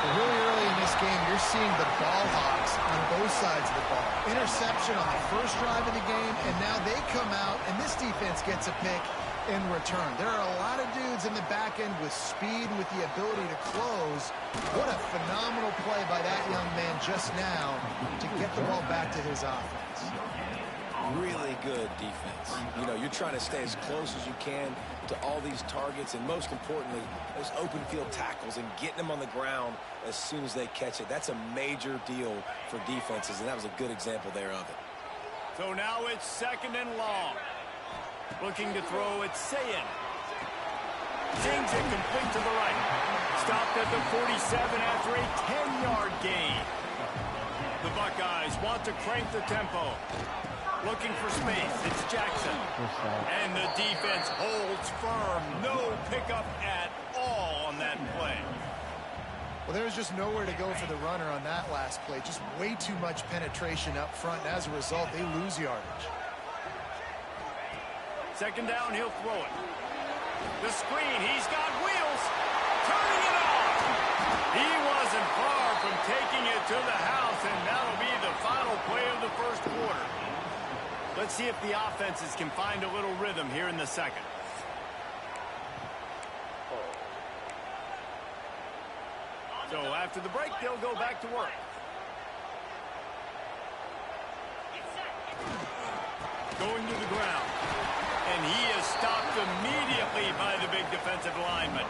Really early in this game, you're seeing the ball hawks on both sides of the ball. Interception on the first drive of the game, and now they come out, and this defense gets a pick in return. There are a lot of dudes in the back end with speed, with the ability to close. What a phenomenal play by that young man just now to get the ball back to his offense. really good defense. You know, you're trying to stay as close as you can to all these targets, and most importantly, those open field tackles and getting them on the ground as soon as they catch it. That's a major deal for defenses, and that was a good example there of it. So now it's 2nd and long. Looking to throw, it's Sayin. Sings it complete to the right. Stopped at the 47 after a 10-yard gain. The Buckeyes want to crank the tempo. Looking for space, it's Jackson. And the defense holds firm. No pickup at all on that play. Well, there was just nowhere to go for the runner on that last play. Just way too much penetration up front, and as a result, they lose yardage. 2nd down, he'll throw it. The screen, he's got wheels. Turning it off. He wasn't far from taking it to the house, and that'll be the final play of the first quarter. Let's see if the offenses can find a little rhythm here in the second. So after the break, they'll go back to work. Going to the ground. And he is stopped immediately by the big defensive lineman.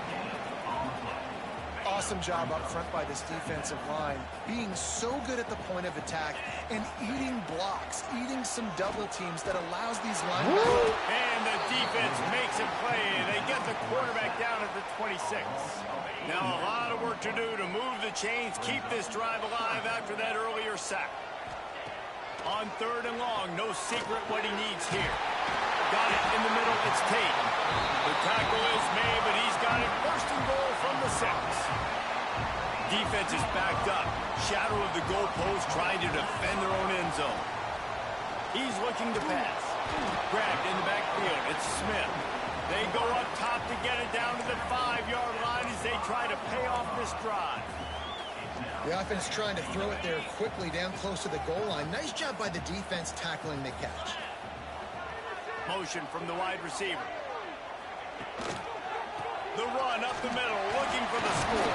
Awesome job up front by this defensive line, being so good at the point of attack and eating blocks, eating some double teams that allows these linemen. And the defense makes a play. They get the quarterback down at the 26. Now a lot of work to do to move the chains, keep this drive alive after that earlier sack. On 3rd and long, no secret what he needs here. Got it in the middle, it's Tate. The tackle is made, but he's got it 1st and goal from the 6. Defense is backed up. Shadow of the goalpost trying to defend their own end zone. He's looking to pass. Grabbed in the backfield, it's Smith. They go up top to get it down to the 5-yard line as they try to pay off this drive. The offense trying to throw it there quickly down close to the goal line. Nice job by the defense tackling the catch. Motion from the wide receiver. The run up the middle, looking for the score.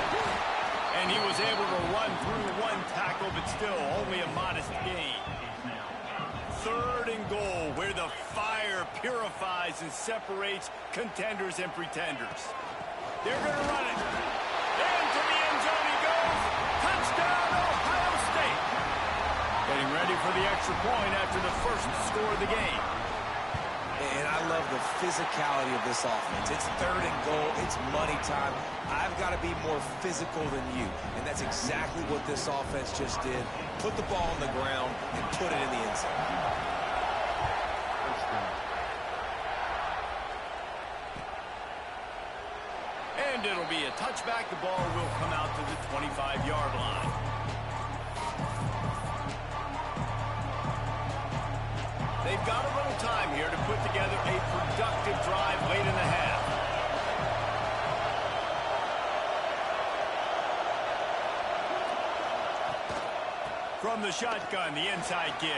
And he was able to run through one tackle, but still only a modest gain. 3rd and goal, where the fire purifies and separates contenders and pretenders. They're going to run it. Into the end zone he goes. Touchdown, Ohio State. Getting ready for the extra point after the first score of the game. And I love the physicality of this offense. It's 3rd and goal. It's money time. I've got to be more physical than you. And that's exactly what this offense just did. Put the ball on the ground and put it in the end zone. And it'll be a touchback. The ball will come out to the 25-yard line. They've got a little time here to put together a productive drive late in the half. From the shotgun, the inside give.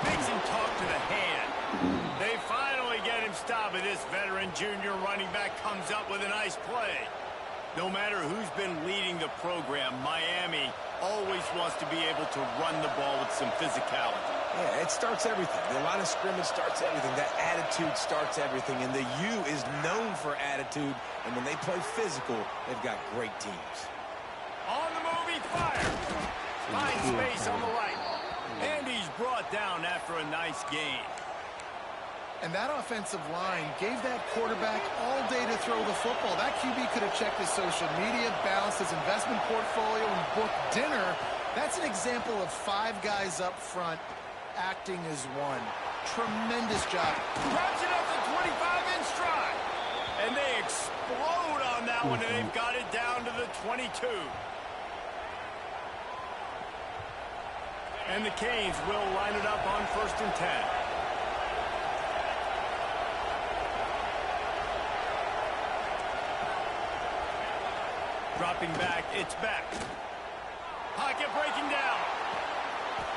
Makes him talk to the hand. They finally get him stopped, and this veteran junior running back comes up with a nice play. No matter who's been leading the program, Miami always wants to be able to run the ball with some physicality. Yeah, it starts everything. The line of scrimmage starts everything. That attitude starts everything. And the U is known for attitude. And when they play physical, they've got great teams. On the move, he fires. Finds space on the right. And he's brought down after a nice gain. And that offensive line gave that quarterback all day to throw the football. That QB could have checked his social media, balanced his investment portfolio, and booked dinner. That's an example of 5 guys up front acting as one. Tremendous job. Grabs it at the 25 in stride. And they explode on that one, and they've got it down to the 22. And the Canes will line it up on 1st and 10. Dropping back, it's back. Pocket breaking down.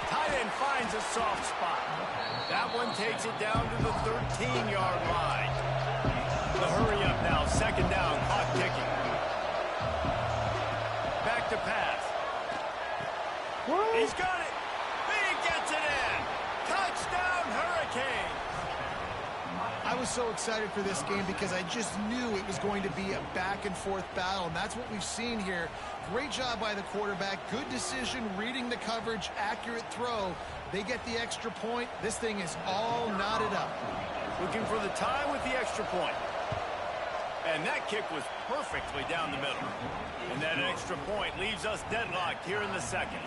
Tight end finds a soft spot. That one takes it down to the 13-yard line. The hurry up now, 2nd down, clock ticking. Back to pass. He's got it. He gets it in. Touchdown, hurry. was so excited for this game because I just knew it was going to be a back-and-forth battle, and that's what we've seen here. Great job by the quarterback. Good decision, reading the coverage, accurate throw. They get the extra point. This thing is all knotted up. Looking for the tie with the extra point. And that kick was perfectly down the middle. And that extra point leaves us deadlocked here in the second.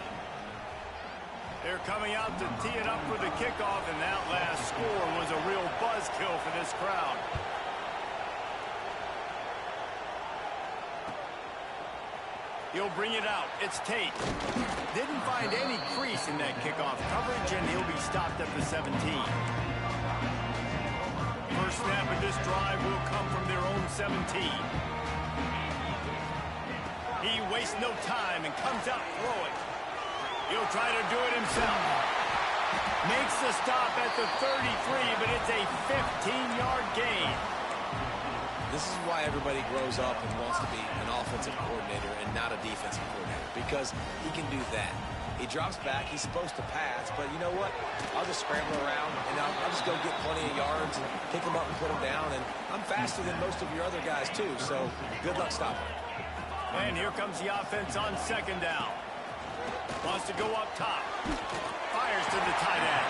They're coming out to tee it up for the kickoff, and that last score was a real buzzkill for this crowd. He'll bring it out. It's Tate. Didn't find any crease in that kickoff coverage, and he'll be stopped at the 17. First snap of this drive will come from their own 17. He wastes no time and comes out throwing. He'll try to do it himself. Makes the stop at the 33, but it's a 15-yard gain. This is why everybody grows up and wants to be an offensive coordinator and not a defensive coordinator, because he can do that. He drops back. He's supposed to pass, but you know what? I'll just scramble around, and I'll just go get plenty of yards and pick them up and put them down, and I'm faster than most of your other guys, too, so good luck stopping. And here comes the offense on second down. Wants to go up top. Fires to the tight end.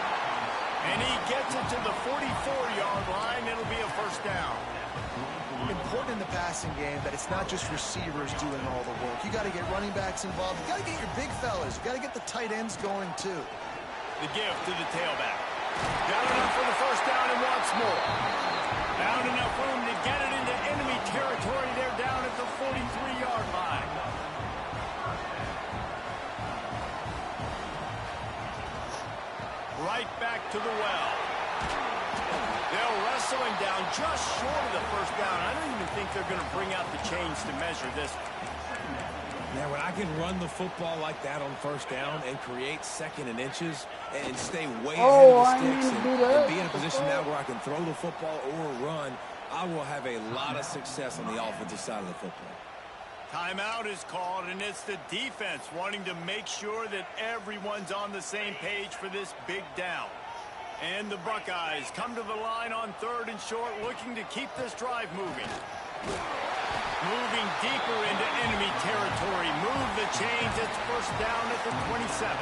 And he gets it to the 44-yard line. It'll be a first down. Important in the passing game that it's not just receivers doing all the work. You got to get running backs involved. You got to get your big fellas. You got to get the tight ends going, too. The give to the tailback. Got enough for the first down and wants more. Found enough room to get it into enemy territory. They're down at the 43-yard line. Right back to the well. They'll wrestle him down just short of the first down. I don't even think they're going to bring out the chains to measure this. Now, when I can run the football like that on first down and create second and inches and stay way ahead of the sticks and be in a position now where I can throw the football or run, I will have a lot of success on the offensive side of the football. Timeout is called, and it's the defense wanting to make sure that everyone's on the same page for this big down. And the Buckeyes come to the line on third and short, looking to keep this drive moving. Moving deeper into enemy territory. Move the chains. It's first down at the 27.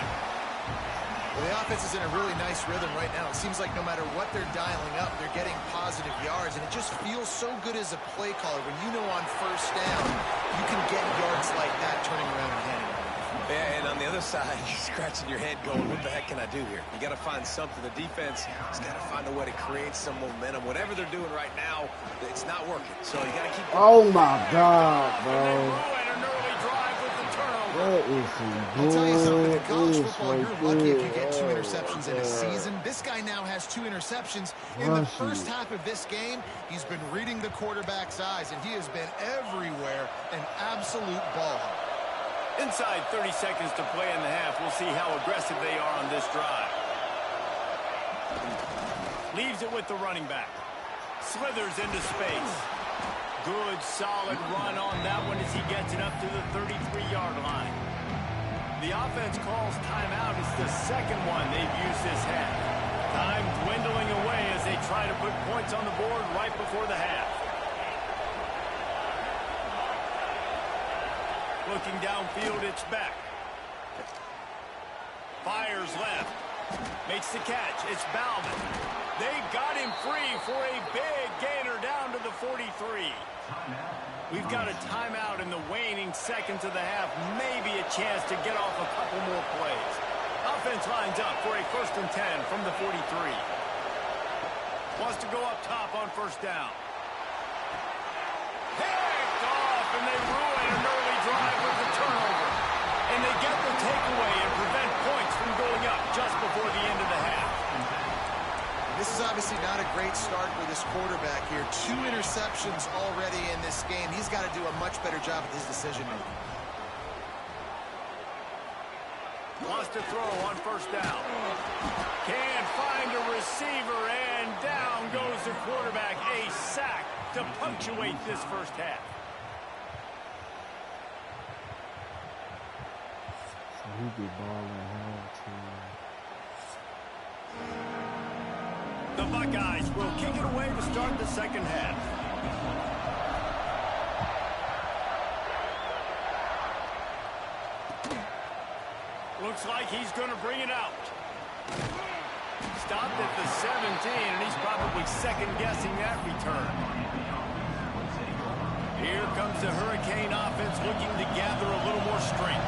Well, the offense is in a really nice rhythm right now. It seems like no matter what they're dialing up, they're getting positive yards, and it just feels so good as a play caller when you know on first down you can get yards like that turning around and handing it. Yeah, and on the other side, you're scratching your head going, what the heck can I do here? You got to find something. The defense has got to find a way to create some momentum. Whatever they're doing right now, it's not working. So you got to keep going. Oh, my God, bro. An early drive with the turnover. That is some I'll tell you something, in college good football, you're right lucky if you there. get 2 interceptions in a season. This guy now has 2 interceptions. In the first half of this game, he's been reading the quarterback's eyes, and he has been everywhere, an absolute ball hawk. Inside 30 seconds to play in the half. We'll see how aggressive they are on this drive. Leaves it with the running back. Slithers into space. Good, solid run on that one as he gets it up to the 33-yard line. The offense calls timeout. It's the second one they've used this half. Time dwindling away as they try to put points on the board right before the half. Looking downfield, it's back. Fires left. Makes the catch. It's Bowman. They got him free for a big gainer down to the 43. We've got a timeout in the waning seconds of the half. Maybe a chance to get off a couple more plays. Offense lines up for a 1st and 10 from the 43. Wants to go up top on first down. Picked off, and they ruin an early drive with the turnover. And they get the takeaway and prevent points from going up just before the end of the half. This is obviously not a great start for this quarterback here. 2 interceptions already in this game. He's got to do a much better job with his decision-making. Wants to throw on first down. Can't find a receiver, and down goes the quarterback. A sack to punctuate this first half. So he be balling hard, too. The Buckeyes will kick it away to start the second half. Looks like he's going to bring it out. Stopped at the 17, and he's probably second-guessing that return. Here comes the Hurricane offense looking to gather a little more strength.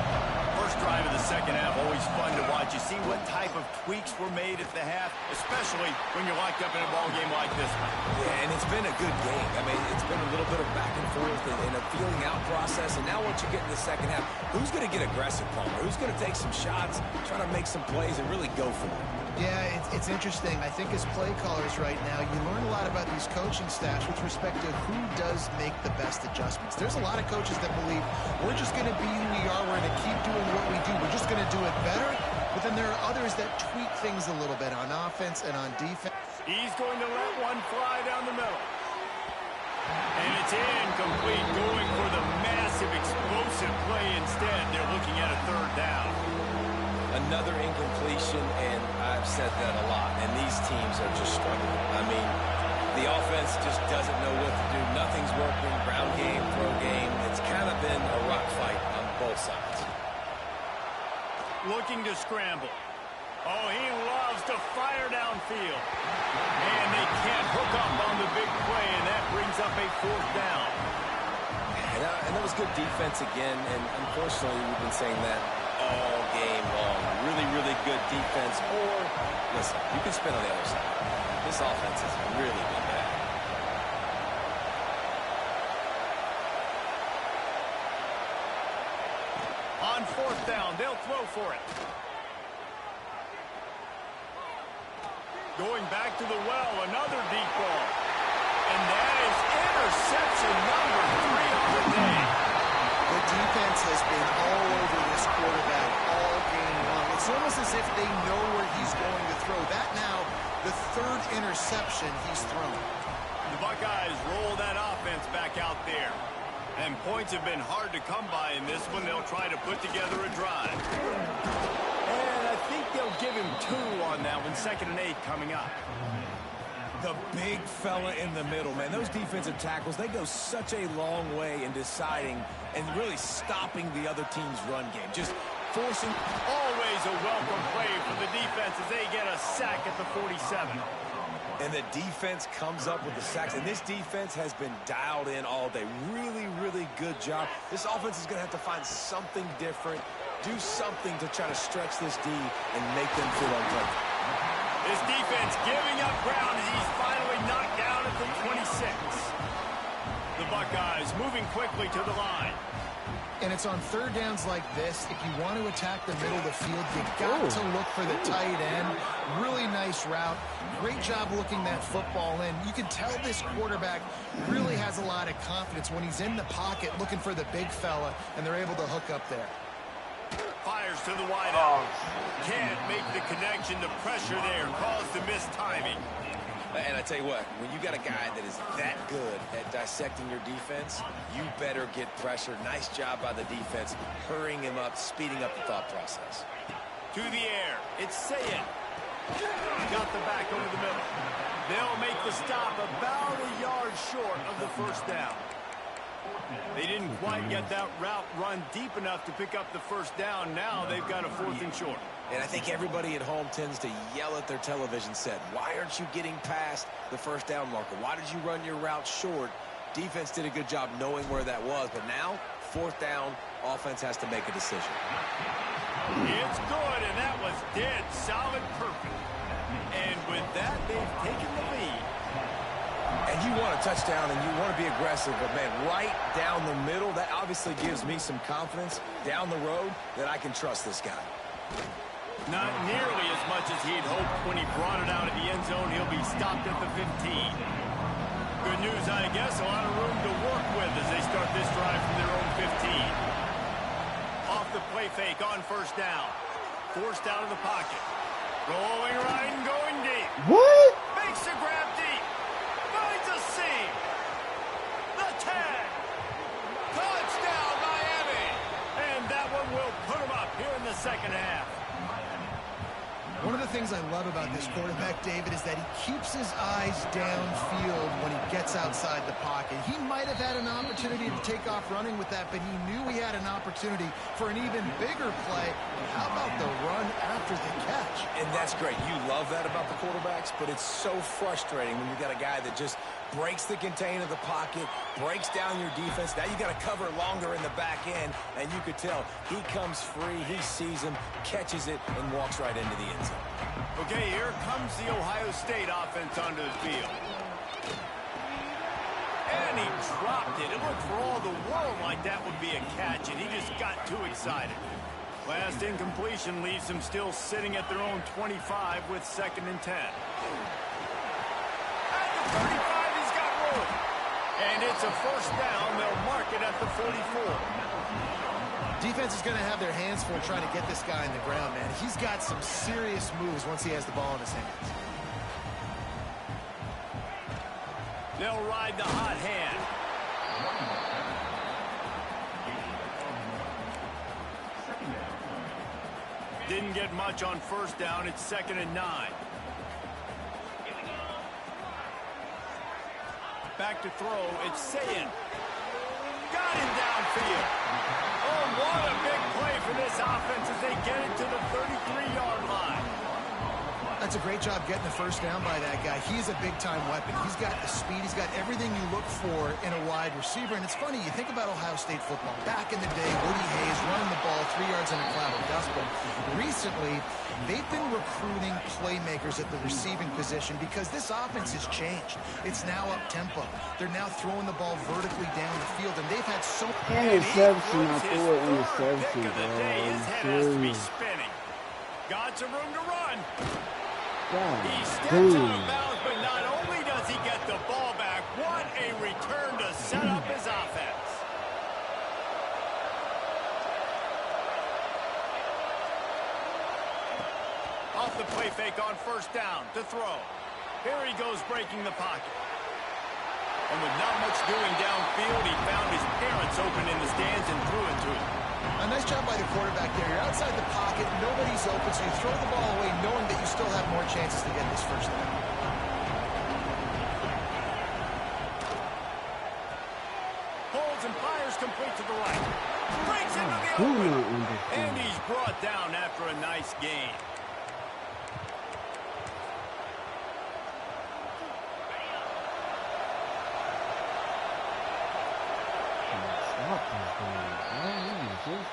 First drive of the second half, always fun to watch. You see what type of tweaks were made at the half, especially when you're locked up in a ball game like this one. Yeah, and it's been a good game. I mean, it's been a little bit of back and forth and a feeling out process. And now once you get in the second half, who's going to get aggressive, Palmer? Who's going to take some shots, try to make some plays, and really go for it? Yeah, it's interesting. I think as play callers right now, you learn a lot about these coaching staffs with respect to who does make the best adjustments. There's a lot of coaches that believe we're just going to be who we are. We're going to keep doing what we do. We're just going to do it better. But then there are others that tweak things a little bit on offense and on defense. He's going to let one fly down the middle. And it's incomplete, going for the massive explosive play instead. They're looking at a third down. Another incompletion, and I've said that a lot, and these teams are just struggling. I mean, the offense just doesn't know what to do. Nothing's working. Ground game, throw game. It's kind of been a rock fight on both sides. Looking to scramble. Oh, he loves to fire downfield. And they can't hook up on the big play, and that brings up a fourth down. And that was good defense again, and unfortunately we've been saying that all game long. Really, really good defense. Or, listen, you can spin on the other side. This offense has really been bad. On fourth down, they'll throw for it. Going back to the well, another deep ball. And that is interception number 3 on the day. The defense has been all over this quarterback all game long. It's almost as if they know where he's going to throw. That now, the third interception he's thrown. The Buckeyes roll that offense back out there. And points have been hard to come by in this one. They'll try to put together a drive. And I think they'll give him 2 on that one. 2nd and 8 coming up. The big fella in the middle, man. Those defensive tackles, they go such a long way in deciding and really stopping the other team's run game. Just forcing. Always a welcome play for the defense as they get a sack at the 47. And the defense comes up with the sacks. And this defense has been dialed in all day. Really, really good job. This offense is going to have to find something different, do something to try to stretch this D and make them feel uncomfortable. This defense giving up ground as he's finally knocked down at the 26. The Buckeyes moving quickly to the line. And it's on third downs like this. If you want to attack the middle of the field, you got to look for the tight end. Really nice route. Great job looking that football in. You can tell this quarterback really has a lot of confidence when he's in the pocket looking for the big fella, and they're able to hook up there. Fires to the wideout. Can't make the connection. The pressure there caused the missed timing. And I tell you what, when you got a guy that is that good at dissecting your defense, you better get pressure. Nice job by the defense, hurrying him up, speeding up the thought process. To the air. It's Sayed. Got the back over the middle. They'll make the stop about a yard short of the first down. They didn't quite get that route run deep enough to pick up the first down. Now they've got a 4th and short. And I think everybody at home tends to yell at their television set, why aren't you getting past the first down marker? Why did you run your route short? Defense did a good job knowing where that was, but now, 4th down, offense has to make a decision. It's good, and that was dead solid perfect. And with that, they've taken the lead. And you want a touchdown and you want to be aggressive, but man, right down the middle, that obviously gives me some confidence down the road that I can trust this guy. Not nearly as much as he'd hoped when he brought it out of the end zone. He'll be stopped at the 15. Good news, I guess, a lot of room to work with as they start this drive from their own 15. Off the play fake on first down. Forced out of the pocket. Rolling right and going deep. What? Makes the grab deep. Finds a seam. The tag. Touchdown, Miami. And that one will put them up here in the second half. One of the things I love about this quarterback, David, is that he keeps his eyes downfield when he gets outside the pocket. He might have had an opportunity to take off running with that, but he knew he had an opportunity for an even bigger play. And how about the run after the catch? And that's great. You love that about the quarterbacks, but it's so frustrating when you got a guy that just breaks the contain of the pocket, breaks down your defense. Now you got to cover longer in the back end, and you could tell he comes free, he sees him, catches it, and walks right into the end zone. Okay, here comes the Ohio State offense onto the field. And he dropped it. It looked for all the world like that would be a catch, and he just got too excited. Last incompletion leaves them still sitting at their own 25 with 2nd and 10. At the 35, he's got room. And it's a first down. They'll mark it at the 44. Defense is going to have their hands full trying to get this guy in the ground, man. He's got some serious moves once he has the ball in his hands. They'll ride the hot hand. Didn't get much on first down. It's 2nd and 9. Back to throw. It's Sayin. Got him downfield. Oh, what a big play for this offense as they get it to the 33-yard line. That's a great job getting the first down by that guy. He's a big-time weapon. He's got the speed. He's got everything you look for in a wide receiver. And it's funny, you think about Ohio State football. Back in the day, Woody Hayes running the ball 3 yards in a cloud of dust. But recently, they've been recruiting playmakers at the receiving position because this offense has changed. It's now up-tempo. They're now throwing the ball vertically down the field, and they've had so many... Interception, I threw an interception, bro. His head has to be spinning. Got some room to run. He steps out of bounds, but not only does he get the ball back, what a return to set up his offense. Off the play fake on first down to throw. Here he goes breaking the pocket. And with not much doing downfield, he found his parents open in the stands and threw it to him. A nice job by the quarterback there. You're outside the pocket, nobody's open, so you throw the ball away knowing that you still have more chances to get this first down. Holds and fires complete to the right. Breaks into the open. And he's brought down after a nice gain.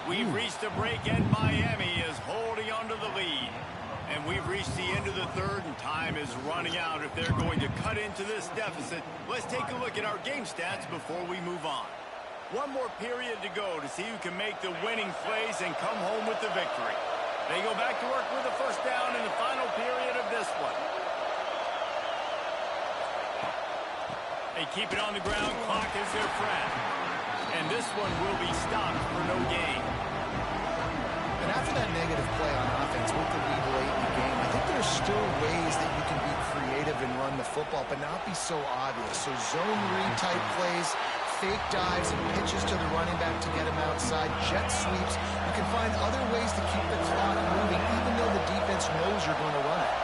We've reached a break, and Miami is holding on to the lead. And we've reached the end of the third, and time is running out if they're going to cut into this deficit. Let's take a look at our game stats before we move on. One more period to go to see who can make the winning plays and come home with the victory. They go back to work with a first down in the final period of this one. They keep it on the ground. Clock is their friend. And this one will be stopped for no gain. And after that negative play on offense with the lead late in the game, I think there's still ways that you can be creative and run the football, but not be so obvious. So zone read type plays, fake dives and pitches to the running back to get him outside, jet sweeps. You can find other ways to keep the clock moving, even though the defense knows you're going to run it.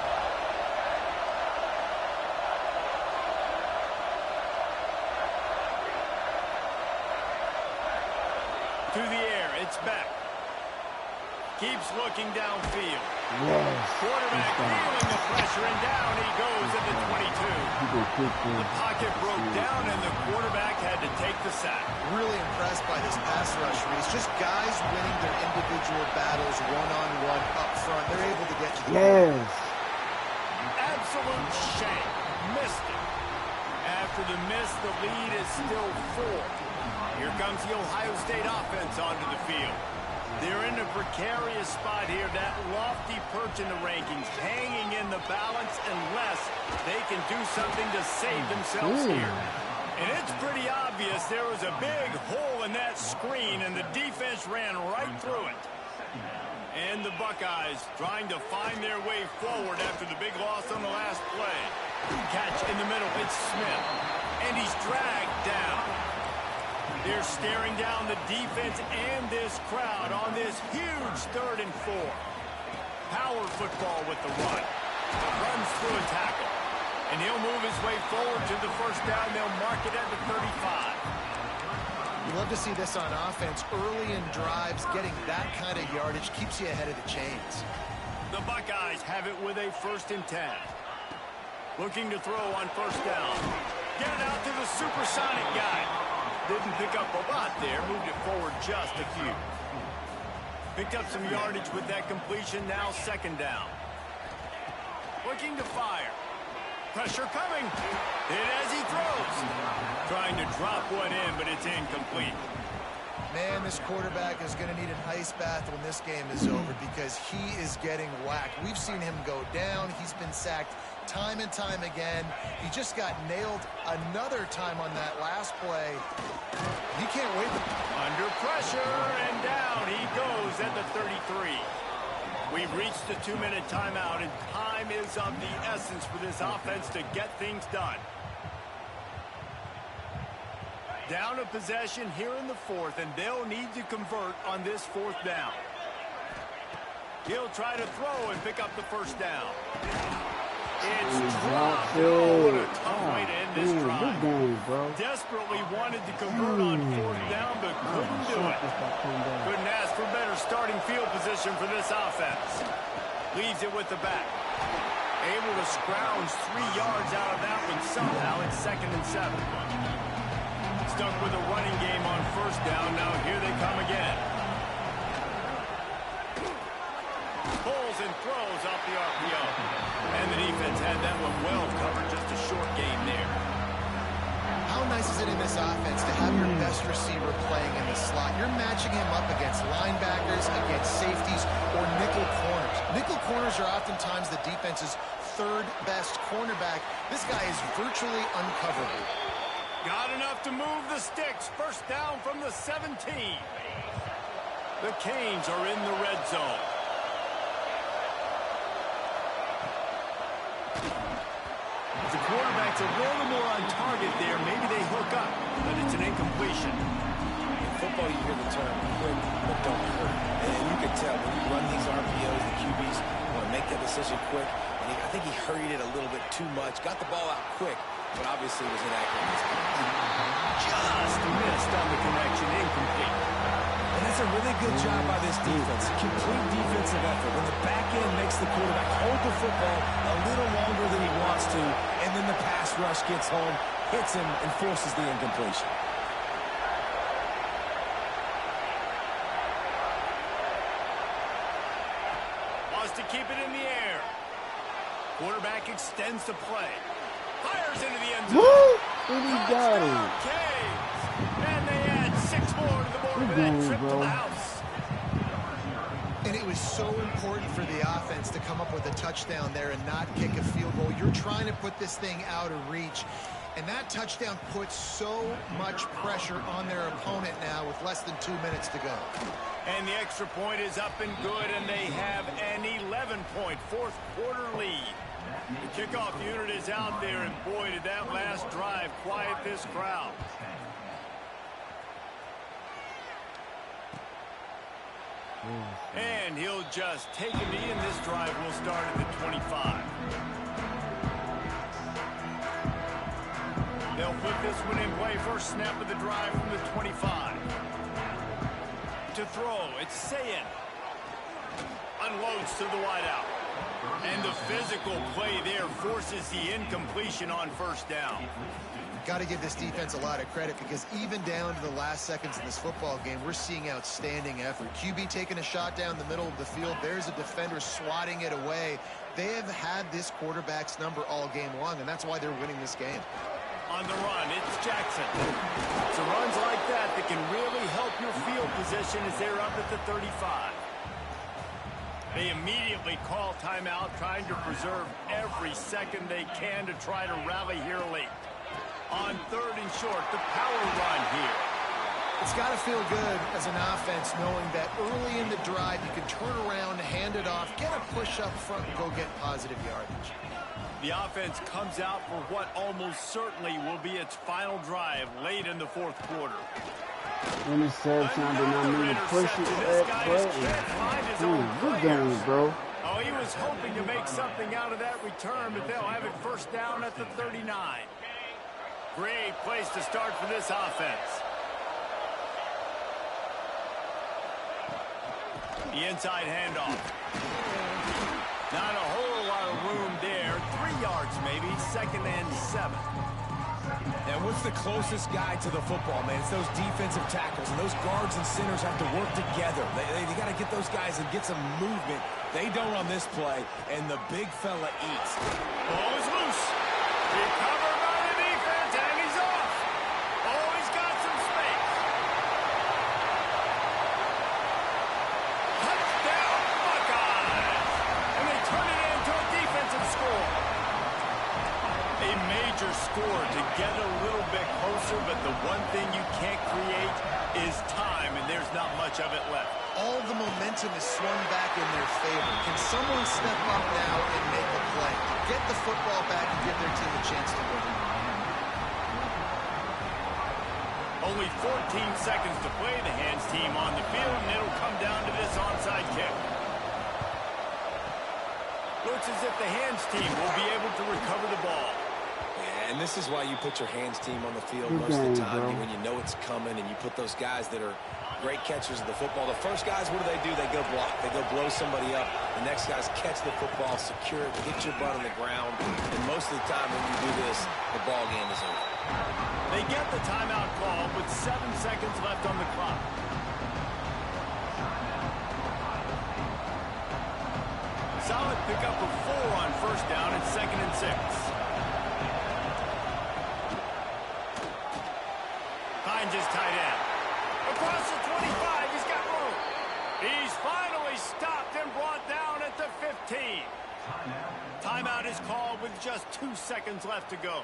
To the air, it's back. Keeps looking downfield. Yes. Quarterback feeling the pressure, and down he goes at the 22. The pocket broke down, and the quarterback had to take the sack. Really impressed by this pass rush, Reese. Just guys winning their individual battles one-on-one up front. They're able to get to the Yes. Absolute shame. Missed it. After the miss, the lead is still 4. Here comes the Ohio State offense onto the field. They're in a precarious spot here, that lofty perch in the rankings, hanging in the balance unless they can do something to save themselves here. And it's pretty obvious there was a big hole in that screen, and the defense ran right through it. And the Buckeyes trying to find their way forward after the big loss on the last play. Catch in the middle, it's Smith. And he's dragged down. They're staring down the defense and this crowd on this huge 3rd and 4. Power football with the run. Runs through a tackle. And he'll move his way forward to the first down. They'll mark it at the 35. You love to see this on offense. Early in drives, getting that kind of yardage keeps you ahead of the chains. The Buckeyes have it with a 1st and 10. Looking to throw on first down. Get it out to the supersonic guy. Didn't pick up a lot there. Moved it forward just a few. Picked up some yardage with that completion. Now 2nd down. Looking to fire. Pressure coming. Hit as he throws. Trying to drop one in, but it's incomplete. Man, this quarterback is going to need an ice bath when this game is over because he is getting whacked. We've seen him go down. He's been sacked time and time again. He just got nailed another time on that last play. He can't wait. Under pressure, and down he goes at the 33. We've reached the 2-minute timeout, and time is of the essence for this offense to get things done. Down a possession here in the 4th, and they'll need to convert on this 4th down. He'll try to throw and pick up the first down. It's dropped. Oh, what a tough way to end this drive. Desperately wanted to convert on 4th down, but couldn't do it. Couldn't ask for better starting field position for this offense. Leaves it with the back. Able to scrounge 3 yards out of that one somehow. It's 2nd and 7. Stuck with a running game on first down. Now here they come again. Pulls and throws off the RPO. And the defense had that one well covered. Just a short game there. How nice is it in this offense to have your best receiver playing in the slot? You're matching him up against linebackers, against safeties, or nickel corners. Nickel corners are oftentimes the defense's 3rd best cornerback. This guy is virtually uncoverable. Got enough to move the sticks. First down from the 17. The Canes are in the red zone. The quarterback's a little more on target there. Maybe they hook up, but it's an incompletion. In football, you hear the term quick, but don't hurt. And you can tell when you run these RPOs, the QBs want to make that decision quick. And I think he hurried it a little bit too much. Got the ball out quick, but obviously was inaccurate in this game. Just missed on the connection, incomplete. And that's a really good job by this defense. Complete defensive effort. When the back end makes the quarterback hold the football a little longer than he wants to, and then the pass rush gets home, hits him, and forces the incompletion. Wants to keep it in the air. Quarterback extends the play. Fires into the end zone. Woo! And he got Touchdown, it. Canes. And they add 6 more to the board for that trip to the house. And it was so important for the offense to come up with a touchdown there and not kick a field goal. You're trying to put this thing out of reach. And that touchdown puts so much pressure on their opponent now with less than 2 minutes to go. And the extra point is up and good, and they have an 11-point 4th quarter lead. The kickoff unit is out there, and boy, did that last drive quiet this crowd. And he'll just take a knee, and this drive will start at the 25. They'll put this one in play. First snap of the drive from the 25. To throw, it's Sayin. Unloads to the wideout. And the physical play there forces the incompletion on first down. Got to give this defense a lot of credit because even down to the last seconds in this football game, we're seeing outstanding effort. QB taking a shot down the middle of the field. There's a defender swatting it away. They have had this quarterback's number all game long, and that's why they're winning this game. On the run, it's Jackson. It's runs like that that can really help your field position as they're up at the 35. They immediately call timeout, trying to preserve every second they can to try to rally here late. On 3rd and short, the power run here. It's got to feel good as an offense knowing that early in the drive you can turn around, hand it off, get a push up front, and go get positive yardage. The offense comes out for what almost certainly will be its final drive late in the 4th quarter. When it's third time, they not need to push it that button. Good game, bro. Oh, he was hoping to make something out of that return, but they'll have it first down at the 39. Great place to start for this offense. The inside handoff. Not a whole lot of room there. 3 yards maybe, 2nd and 7. And what's the closest guy to the football, man? It's those defensive tackles, and those guards and centers have to work together. They got to get those guys and get some movement. They don't on this play, and the big fella eats. Ball is loose. Recovered by the defense, and he's off. Oh, he's got some space. Touchdown, Buckeyes. And they turn it into a defensive score. A major score to get a little bit closer, but the one thing you can't create is time, and there's not much of it left. All the momentum is swung back in their favor. Can someone step up now and make a play? Get the football back and give their team a chance to win. Only 14 seconds to play. The hands team on the field, and it'll come down to this onside kick. Looks as if the hands team will be able to recover the ball. And this is why you put your hands team on the field most of the time, when you know it's coming, and you put those guys that are great catchers of the football. The first guys, what do? They go block. They go blow somebody up. The next guys catch the football, secure it, get your butt on the ground. And most of the time when you do this, the ball game is over. They get the timeout call with 7 seconds left on the clock. Solid pickup of 4 on first down and 2nd and 6. Finds his tight end. Across the 25, he's got room. He's finally stopped and brought down at the 15. Timeout is called with just 2 seconds left to go.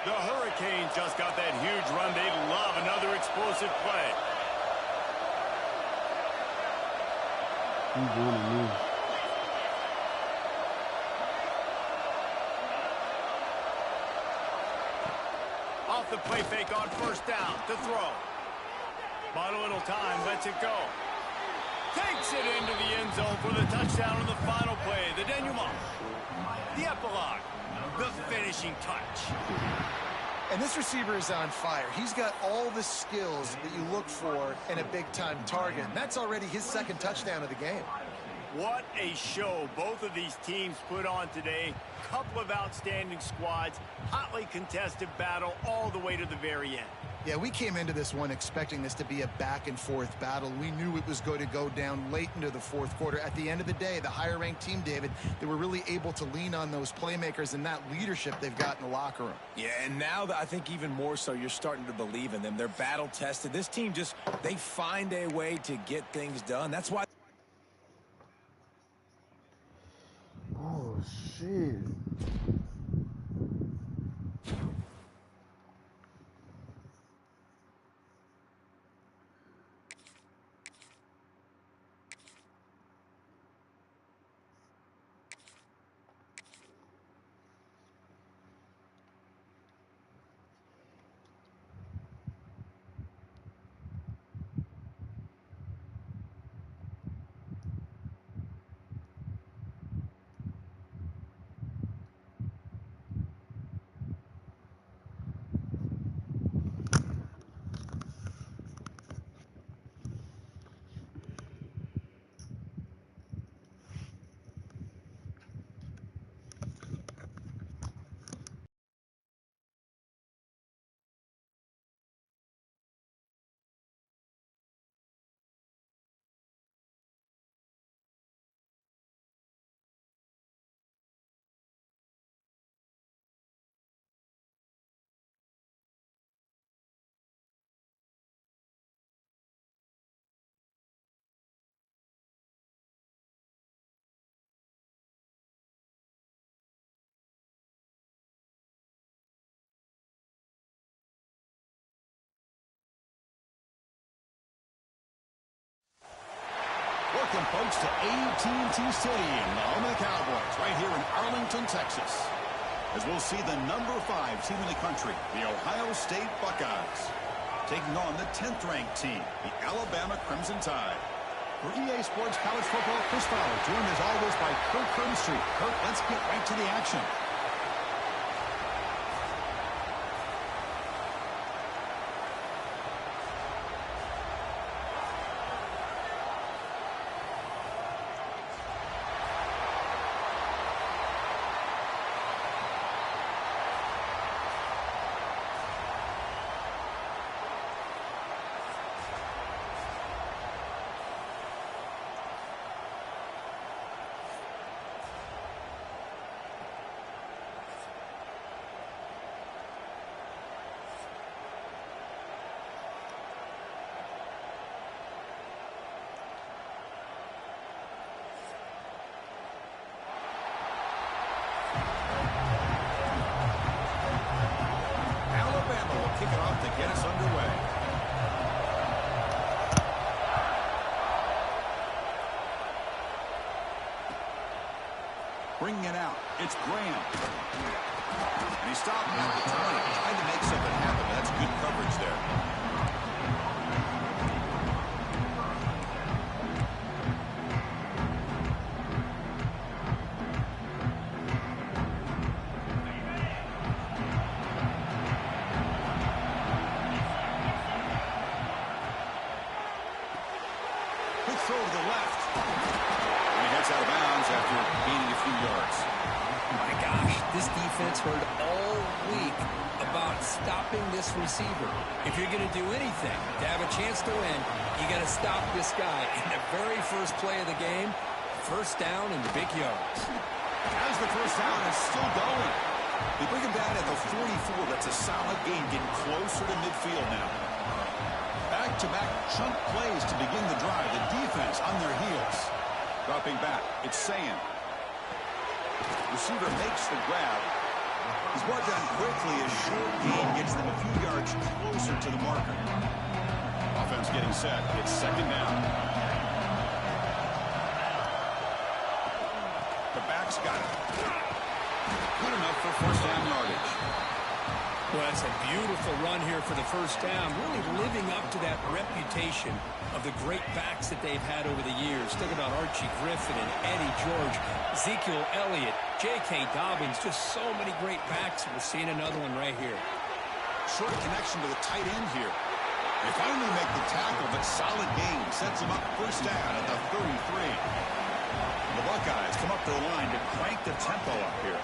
The Hurricanes just got that huge run. They love another explosive play. He's running me. Off the play fake on first down to throw. Bought a little time, lets it go. Takes it into the end zone for the touchdown on the final play. The denouement. The epilogue. The finishing touch. And this receiver is on fire. He's got all the skills that you look for in a big-time target. And that's already his 2nd touchdown of the game. What a show both of these teams put on today. Couple of outstanding squads, hotly contested battle all the way to the very end. Yeah, we came into this one expecting this to be a back-and-forth battle. We knew it was going to go down late into the 4th quarter. At the end of the day, the higher-ranked team, David, they were really able to lean on those playmakers and that leadership they've got in the locker room. Yeah, and now I think even more so, you're starting to believe in them. They're battle-tested. This team they find a way to get things done. That's why. Oh, shit. Welcome, folks, to AT&T Stadium, the home of the Cowboys, right here in Arlington, Texas, as we'll see the number 5 team in the country, the Ohio State Buckeyes, taking on the 10th-ranked team, the Alabama Crimson Tide. For EA Sports College Football, Chris Fowler, joined as always by Kirk Herbstreit. Kirk, let's get right to the action. Kick it off to get us underway. Bringing it out, it's Graham. And he stopped at the 20, trying to make something happen. That's good coverage there. Throw to the left. And he heads out of bounds after gaining a few yards. My gosh, this defense heard all week about stopping this receiver. If you're going to do anything to have a chance to win, you got to stop this guy. In the very first play of the game, first down and big yards. As the first down is still going. They bring him down at the 44. That's a solid gain, getting closer to midfield now. Back-to-back chunk plays to begin the drive. The defense on their heels. Dropping back, it's Sayan. Receiver makes the grab. He's brought down quickly. A short gain gets them a few yards closer to the marker. Offense getting set. It's second down. The back's got it. Good enough for first down yardage. Well, it's a beautiful run here for the first down, really living up to that reputation of the great backs that they've had over the years. Think about Archie Griffin and Eddie George, Ezekiel Elliott, J.K. Dobbins, just so many great backs. We're seeing another one right here. Short connection to the tight end here. They finally make the tackle, but solid gain sets them up first down at the 33. The Buckeyes come up to the line to crank the tempo up here.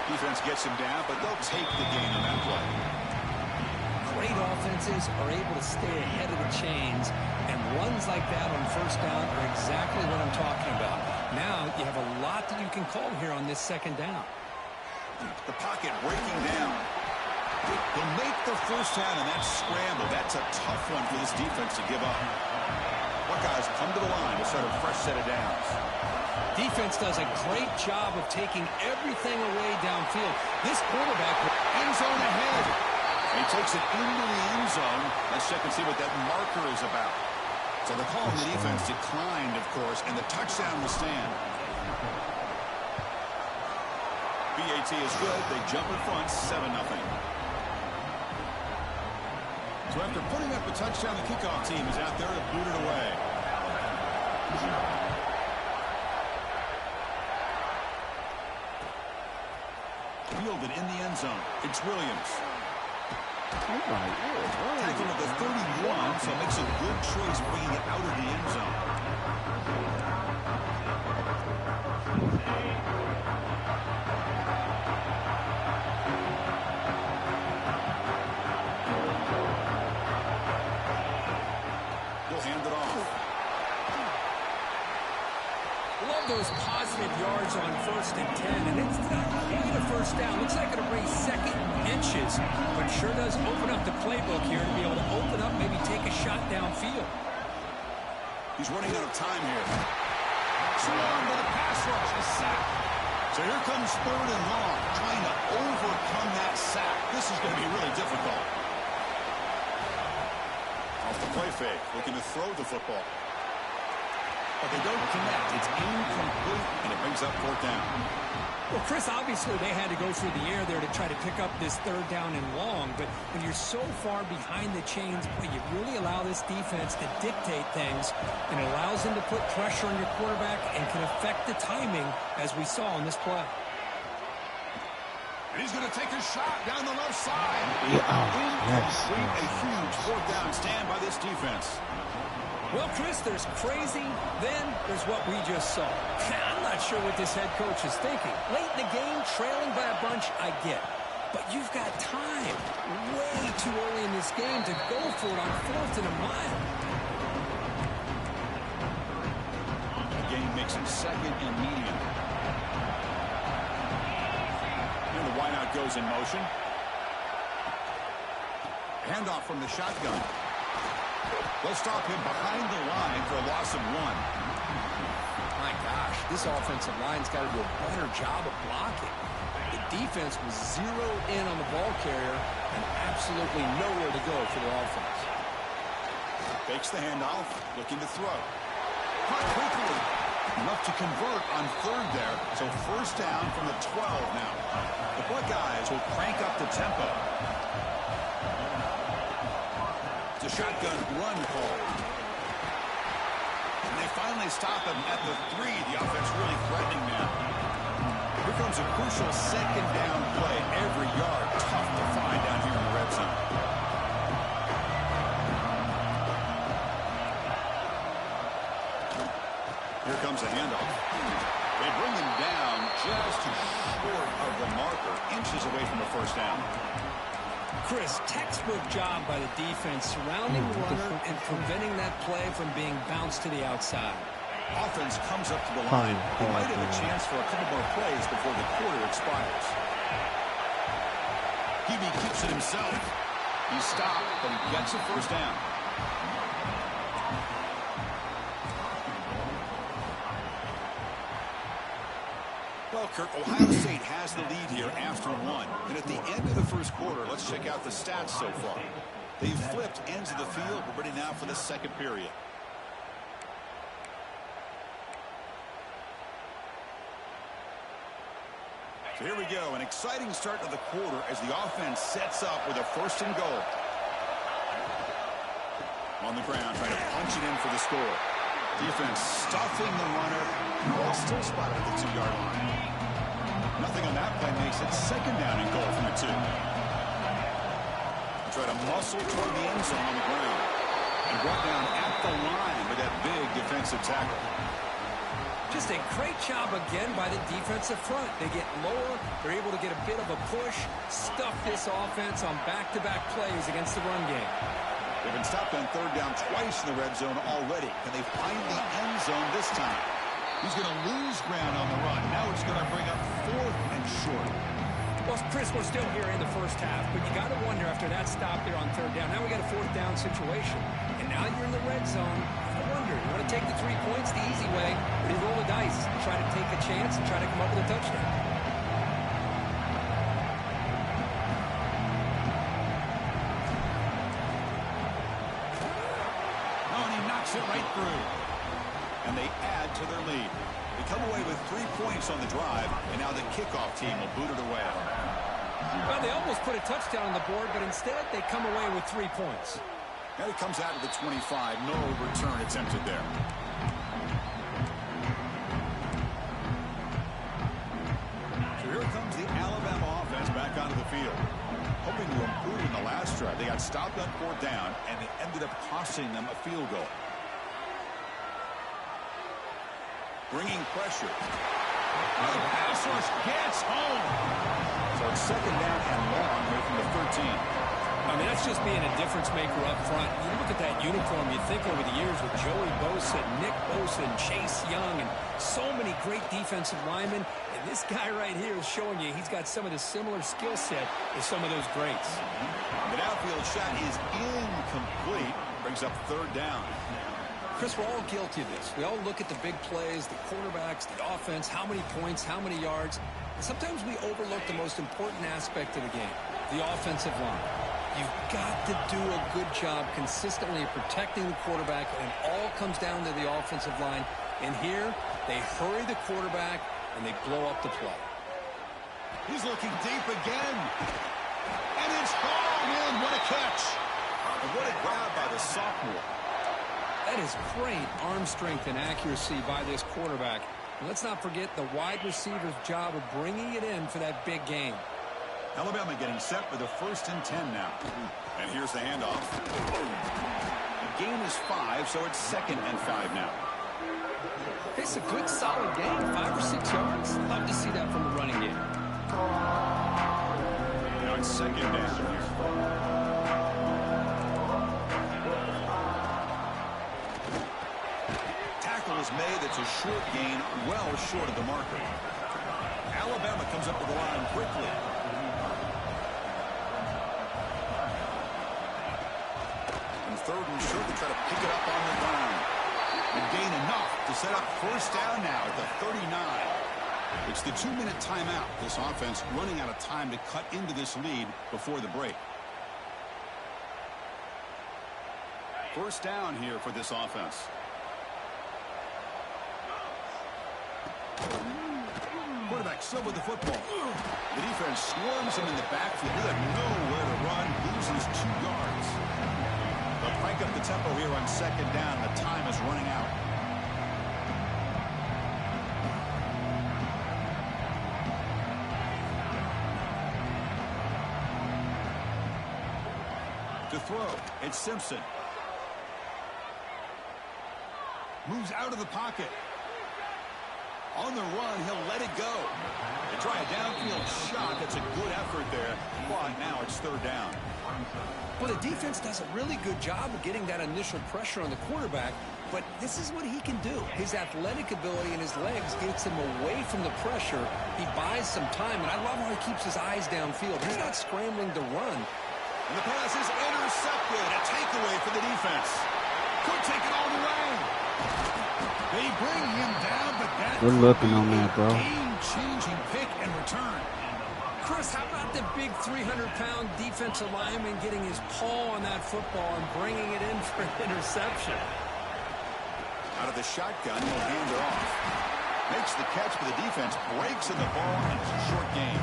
Defense gets him down, but they'll take the gain on that play. Great offenses are able to stay ahead of the chains, and runs like that on first down are exactly what I'm talking about. Now you have a lot that you can call here on this second down. The pocket breaking down. They'll make the first down, and that scramble, that's a tough one for this defense to give up. Buckeyes come to the line to start a fresh set of downs. Defense does a great job of taking everything away downfield. This quarterback, End zone ahead. And he takes it into the end zone. Let's check and see what that marker is about. So the call on the defense declined, of course, and the touchdown will stand. BAT is good. They jump in front, 7-0. So after putting up a touchdown, the kickoff team is out there to boot it away. Fielded in the end zone. It's Williams. Tackle at the 31, so makes a good choice bringing it out of the end zone. He'll hand it off. love those positive yards on 1st and 10, and it's not quite a first down. Looks like it'll bring second inches, but sure does open up the playbook here to be able to open up, maybe take a shot downfield. He's running out of time here. Surrounded by the pass rush, a sack. So here comes 3rd and long, trying to overcome that sack. This is going to be really difficult. Off the play fake, looking to throw the football. but they don't connect. It's incomplete, and it brings up fourth down. Well, Chris, obviously they had to go through the air there to try to pick up this third down and long, but when you're so far behind the chains, boy, you really allow this defense to dictate things, and it allows them to put pressure on your quarterback and can affect the timing, as we saw on this play. And he's going to take a shot down the left side. Yeah, yes. A huge fourth down stand by this defense. Well, Chris, there's crazy, then there's what we just saw. I'm not sure what this head coach is thinking. Late in the game, trailing by a bunch, I get it. But you've got time, way too early in this game, to go for it on 4th and a mile. The game makes it 2nd and medium. And the wideout goes in motion. Handoff from the shotgun. They'll stop him behind the line for a loss of 1. My gosh, this offensive line's got to do a better job of blocking. The defense was zeroed in on the ball carrier and absolutely nowhere to go for their offense. Fakes the handoff, looking to throw. Caught quickly. Enough to convert on 3rd there, so first down from the 12 now. The Buckeyes will crank up the tempo. It's a shotgun run call. And they finally stop him at the 3. The offense really threatening now. Here comes a crucial 2nd down play. Every yard tough to find down here in the red zone. Here comes a handoff. They bring him down just short of the marker, inches away from the first down. Chris, textbook job by the defense surrounding the runner and preventing that play from being bounced to the outside. Offense comes up to the line. He might have a chance for a couple more plays before the quarter expires. Hebe keeps it himself. He's stopped, but he gets a first down. Well, Kirk, Ohio State has the lead here after 1. And at the end of the first quarter, let's check out the stats so far. They've flipped ends of the field. We're ready now for the second period. So here we go. An exciting start to the quarter as the offense sets up with a 1st and goal. On the ground, trying to punch it in for the score. Defense stuffing the runner. Ball still spotted at the 2-yard line. Nothing on that play makes it 2nd down and goal from the 2. Try to muscle toward the end zone on the ground. And brought down at the line with that big defensive tackle. Just a great job again by the defensive front. They get lower. They're able to get a bit of a push, stuff this offense on back-to-back plays against the run game. They've been stopped on 3rd down twice in the red zone already. Can they find the end zone this time? He's going to lose ground on the run. Now it's going to bring up 4th and short. Well, Chris, we're still here in the first half, but you got to wonder after that stop there on 3rd down. Now we got a 4th down situation, and now you're in the red zone. I wonder, you want to take the 3 points the easy way, or do you roll the dice, try to take a chance, and try to come up with a touchdown? Oh, and he knocks it right through. And they add to their lead. They come away with 3 points on the drive, and now the kickoff team will boot it away. Well, they almost put a touchdown on the board, but instead they come away with 3 points. And it comes out of the 25. No return attempted there. So here comes the Alabama offense back onto the field. Hoping to improve in the last drive. They got stopped on 4th down, and it ended up costing them a field goal. Bringing pressure. Now the pass rush gets home. So it's 2nd down and long here from the 13. I mean, that's just being a difference maker up front. You look at that uniform, you think over the years with Joey Bosa, Nick Bosa, and Chase Young, and so many great defensive linemen. And this guy right here is showing you he's got some of the similar skill set as some of those greats. The downfield shot is incomplete. Brings up 3rd down. Chris, we're all guilty of this. We all look at the big plays, the quarterbacks, the offense, how many points, how many yards. And sometimes we overlook the most important aspect of the game, the offensive line. You've got to do a good job consistently of protecting the quarterback, and it all comes down to the offensive line And here, they hurry the quarterback, and they blow up the play. He's looking deep again. And it's hauled in. What a catch. And what a grab by the sophomore. That is great arm strength and accuracy by this quarterback. And let's not forget the wide receiver's job of bringing it in for that big game. Alabama getting set for the 1st and 10 now. And here's the handoff. The gain is 5, so it's 2nd and 5 now. It's a good, solid game, 5 or 6 yards. Love to see that from a running game. Now it's 2nd down here. Tackle is made. That's a short gain, well short of the marker. Alabama comes up to the line quickly. And 3rd and short, they try to pick it up on the ground. And gain enough to set up 1st down now at the 39. It's the 2-minute timeout. This offense running out of time to cut into this lead before the break. 1st down here for this offense. Quarterback still with the football. The defense swarms him in the backfield. They have nowhere to run. Loses 2 yards. They'll crank up the tempo here on 2nd down. The time is running out. To throw, it's Simpson. Moves out of the pocket. On the run, he'll let it go. They try a downfield shot. That's a good effort there. But now it's 3rd down. Well, the defense does a really good job of getting that initial pressure on the quarterback, but this is what he can do. His athletic ability and his legs gets him away from the pressure. He buys some time, and I love how he keeps his eyes downfield. He's not scrambling to run. And the pass is intercepted. A takeaway for the defense. Could take it all the way. They bring him down, but that Good looking on that, bro. Game-changing pick and return. Chris, how about the big 300-pound defensive lineman getting his paw on that football and bringing it in for an interception? Out of the shotgun, he'll hand it off. Makes the catch, but the defense breaks in the ball, and it's a short game.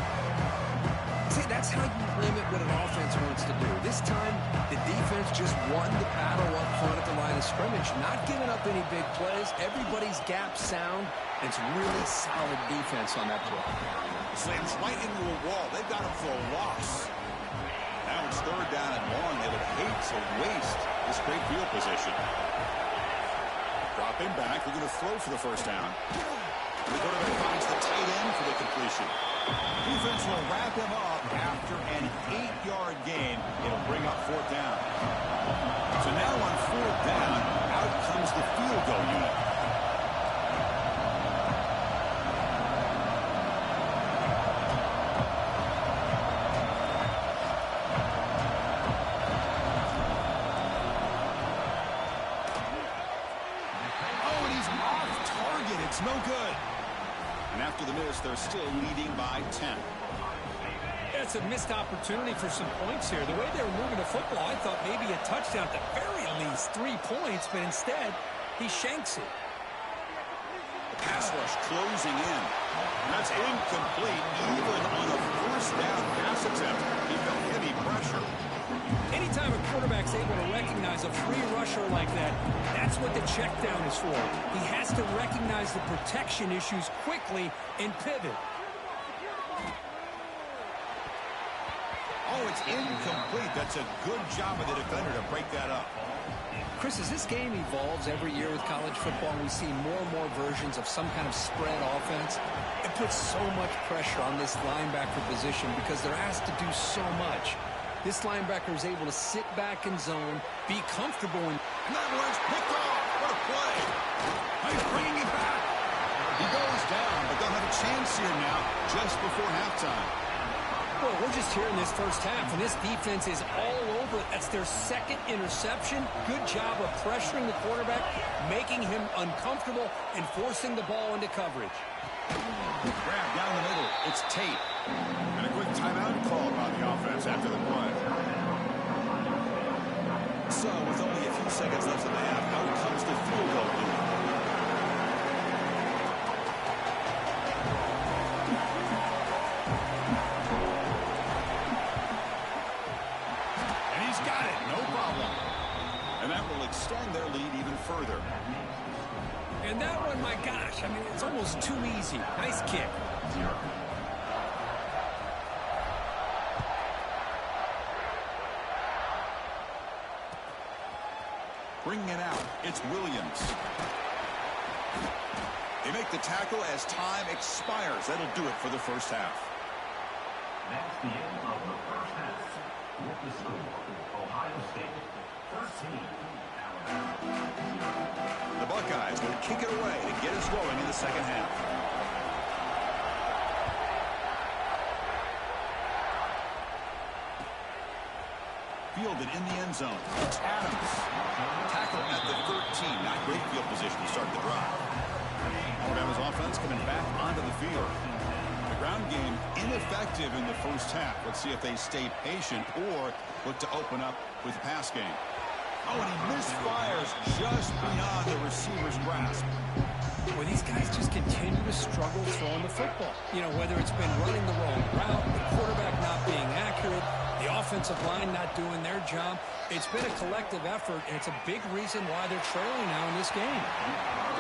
See, that's how you limit what an offense wants to do. This time, the defense just won the battle up front at the line of scrimmage, not giving up any big plays. Everybody's gap sound. It's really solid defense on that play. Slams right into a wall. They've got him for a loss. Now it's 3rd down and long. They would hate to waste this great field position. Dropping back. They're going to throw for the 1st down. The quarterback finds the tight end for the completion. Defense will wrap him up after an 8-yard gain. It'll bring up 4th down. So now on 4th down, out comes the field goal unit. Oh, and he's off target. It's no good. And after the miss, they're still leading by 10. It's a missed opportunity for some points here. The way they were moving the football, I thought maybe a touchdown, at the very least 3 points, but instead, he shanks it. The pass rush closing in. And that's incomplete. Even on a 1st down pass attempt, he felt heavy pressure. Anytime a quarterback's able to recognize a free rusher like that, that's what the check down is for. He has to recognize the protection issues quickly and pivot. Oh, it's incomplete. That's a good job of the defender to break that up. Chris, as this game evolves every year with college football, we see more and more versions of some kind of spread offense. It puts so much pressure on this linebacker position because they're asked to do so much. This linebacker is able to sit back in zone, be comfortable. And that one's picked off. What a play. He's bringing it back. He goes down, but they'll have a chance here now just before halftime. Well, we're just here in this 1st half, and this defense is all over it. That's their 2nd interception. Good job of pressuring the quarterback, making him uncomfortable, and forcing the ball into coverage. Grab down the middle. It's Tate. And a quick timeout call by the offense after the play. So, with only a few seconds left in the half, out comes the field goal unit. further. And that one, my gosh, I mean, it's almost too easy. Nice kick. Bringing it out, it's Williams. They make the tackle as time expires. That'll do it for the first half. That's the end of the first half. With the score, Ohio State 13, Alabama. The Buckeyes will kick it away to get us rolling in the second half. Fielded in the end zone. It's Adams. Tackle at the 13. Not great field position to start the drive. Alabama's offense coming back onto the field. The ground game ineffective in the first half. Let's see if they stay patient or look to open up with the pass game. Oh, and he misfires just beyond the receiver's grasp. Well, these guys just continue to struggle throwing the football. You know, whether it's been running the wrong route, the quarterback not being accurate, the offensive line not doing their job. It's been a collective effort, and it's a big reason why they're trailing now in this game.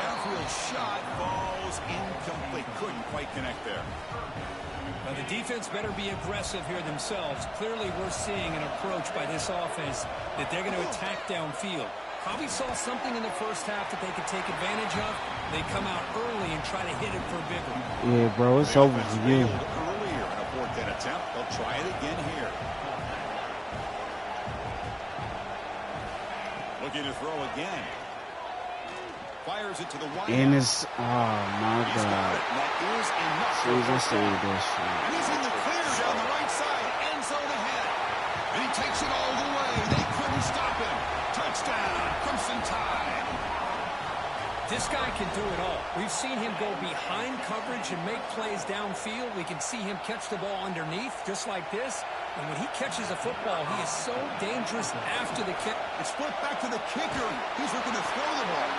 Downfield shot falls incomplete. Couldn't quite connect there. Now, the defense better be aggressive here themselves. Clearly, we're seeing an approach by this offense that they're going to attack downfield. Probably saw something in the first half that they could take advantage of. They come out early and try to hit it for a big one. Yeah, bro, it's over for you. Earlier in a fourth down attempt, they'll try it again here. Looking to throw again. Fires it to the wide. And it's, oh my God. That is enough. Jesus, I say this shit. And he's in the clear down the right side. End zone ahead. And he takes it all the way. They couldn't stop him. Touchdown, Crimson Tide. This guy can do it all. We've seen him go behind coverage and make plays downfield. We can see him catch the ball underneath, just like this. And when he catches a football, he is so dangerous after the kick. It's flipped back to the kicker. He's looking to throw the ball.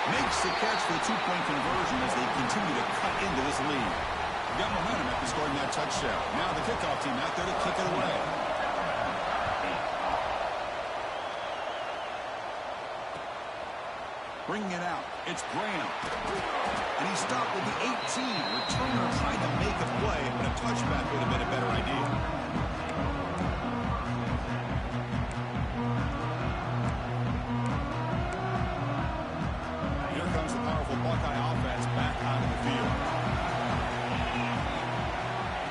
Makes the catch for the two-point conversion as they continue to cut into this lead. They got momentum after scoring that touchdown. Now the kickoff team out there to kick it away. Bringing it out, it's Graham. And he stopped with the 18. Returner trying to make a play, but a touchback would have been a better idea. Here comes the powerful Buckeye offense back onto the field.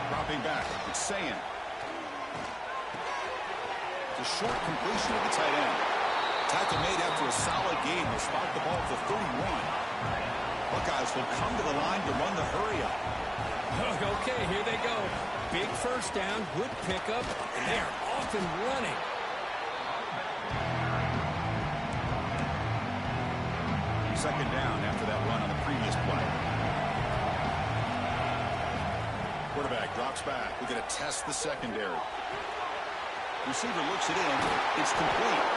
Dropping back, it's Sayin. It's a short completion of the tight end. Tackle made after a solid game. Will spot the ball for 31. Buckeyes will come to the line to run the hurry-up. Okay, here they go. Big first down, good pickup, and they are off and running. Second down after that run on the previous play. Quarterback drops back. We're going to test the secondary. Receiver looks it in. It's complete.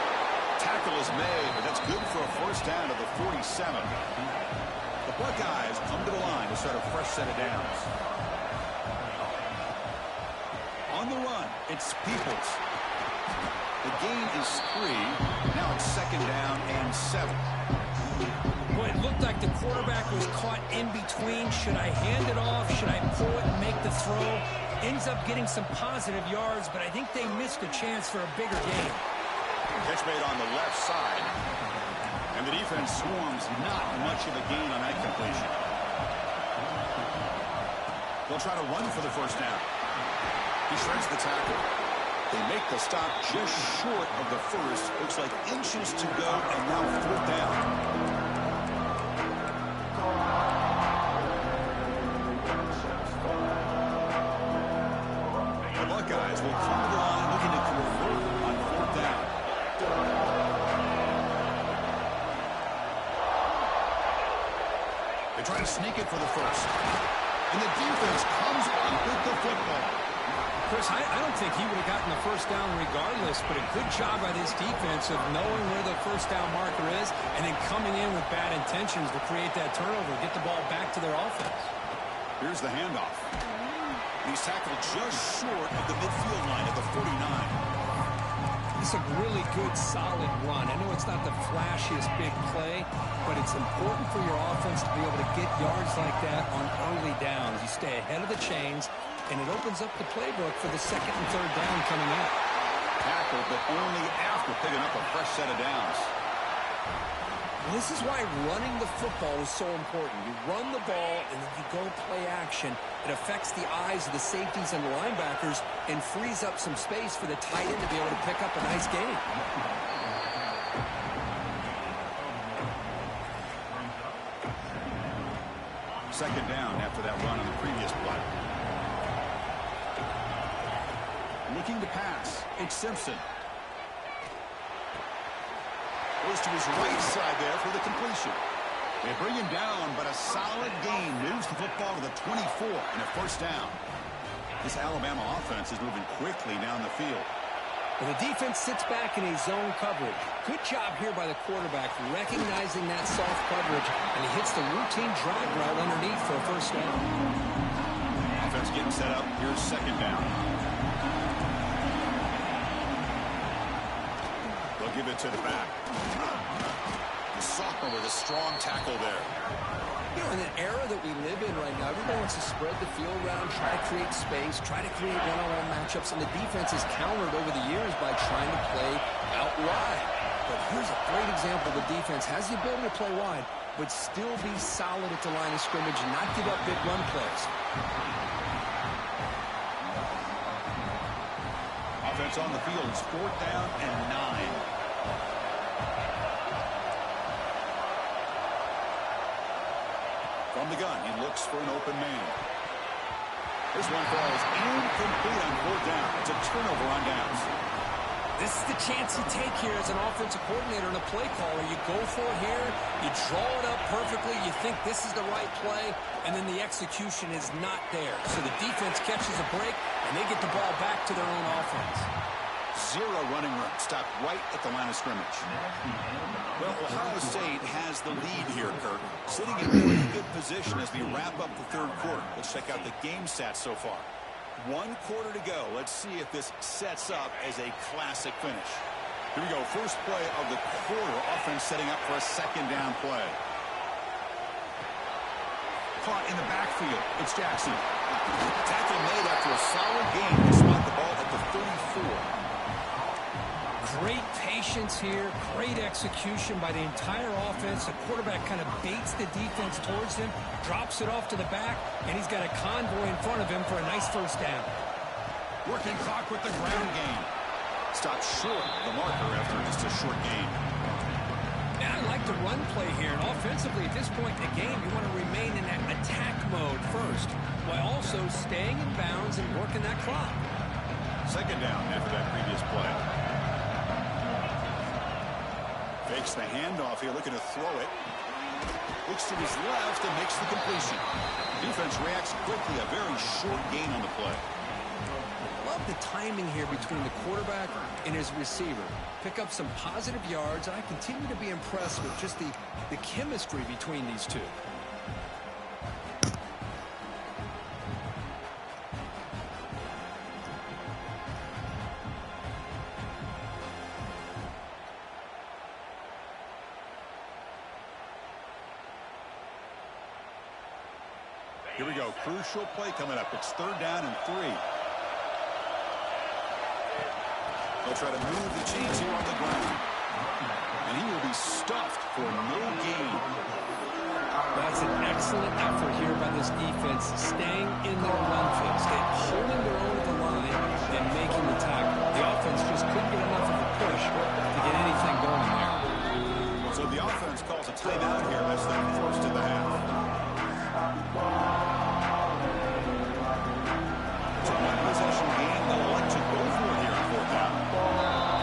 Tackle is made, but that's good for a first down to the 47. The Buckeyes come to the line to start a fresh set of downs. On the run, it's Peoples. The gain is 3. Now it's second down and 7. Boy, it looked like the quarterback was caught in between. Should I hand it off? Should I pull it and make the throw? Ends up getting some positive yards, but I think they missed a chance for a bigger gain. Catch made on the left side. And the defense swarms not much of a gain on that completion. They'll try to run for the first down. He shreds the tackle. They make the stop just short of the first. Looks like inches to go, and now fourth down. The Buckeyes will come to the line looking to convert on fourth down. They try to sneak it for the first. And the defense comes up with the football. Chris, I don't think he would have gotten the first down regardless, but a good job by this defense of knowing where the first down marker is and then coming in with bad intentions to create that turnover, get the ball back to their offense. Here's the handoff. He's tackled just short of the midfield line at the 49. That's a really good, solid run. I know it's not the flashiest big play, but it's important for your offense to be able to get yards like that on early downs. You stay ahead of the chains, and it opens up the playbook for the second and third down coming up. Tackle, but only after picking up a fresh set of downs. This is why running the football is so important. You run the ball, and then you go play action. It affects the eyes of the safeties and the linebackers and frees up some space for the tight end to be able to pick up a nice gain. Second down after that run on the previous play. Looking to pass. It's Simpson. Goes to his right side there for the completion. They bring him down, but a solid gain moves the football to the 24 and a first down. This Alabama offense is moving quickly down the field. And the defense sits back in a zone coverage. Good job here by the quarterback, recognizing that soft coverage, and he hits the routine drag route underneath for a first down. Offense getting set up. Here's second down. They'll give it to the back. The sophomore with a strong tackle there. You know, in an era that we live in right now, everybody wants to spread the field around, try to create space, try to create one-on-one matchups, and the defense has countered over the years by trying to play out wide. But here's a great example. The defense has the ability to play wide, but still be solid at the line of scrimmage and not give up big run plays. Offense on the field is 4th down and 9. From the gun, he looks for an open man. This one falls incomplete on 4th down. It's a turnover on downs. This is the chance you take here as an offensive coordinator and a play caller. You go for it here, you draw it up perfectly, you think this is the right play, and then the execution is not there. So the defense catches a break, and they get the ball back to their own offense. 0 running room. Stopped right at the line of scrimmage. Well, Ohio State has the lead here, Kirk. Sitting in pretty good position as we wrap up the third quarter. Let's check out the game stats so far. 1 quarter to go. Let's see if this sets up as a classic finish. Here we go. First play of the quarter. Offense setting up for a second down play. Caught in the backfield. It's Jackson. Tackle made after a solid gain to spot the ball at the 34. Great patience here, great execution by the entire offense. The quarterback kind of baits the defense towards him, drops it off to the back, and he's got a convoy in front of him for a nice first down. Working clock with the ground game. Stopped short the marker after just a short gain. And I like the run play here. And offensively, at this point in the game, you want to remain in that attack mode first, while also staying in bounds and working that clock. Second down after that previous play. Fakes the handoff here, looking to throw it. Looks to his left and makes the completion. Defense reacts quickly, a very short gain on the play. Love the timing here between the quarterback and his receiver. Pick up some positive yards, and I continue to be impressed with just the chemistry between these two. Here we go. Crucial play coming up. It's 3rd down and 3. They'll try to move the chains here on the ground. And he will be stuffed for no gain. That's an excellent effort here by this defense, staying in their run fix, holding their own at the line and making the tackle. The offense just couldn't get enough of a push to get anything going there. So the offense calls a timeout here. That's their first of the half. It's a one-possession game. They'll elect to go for it here on 4th down.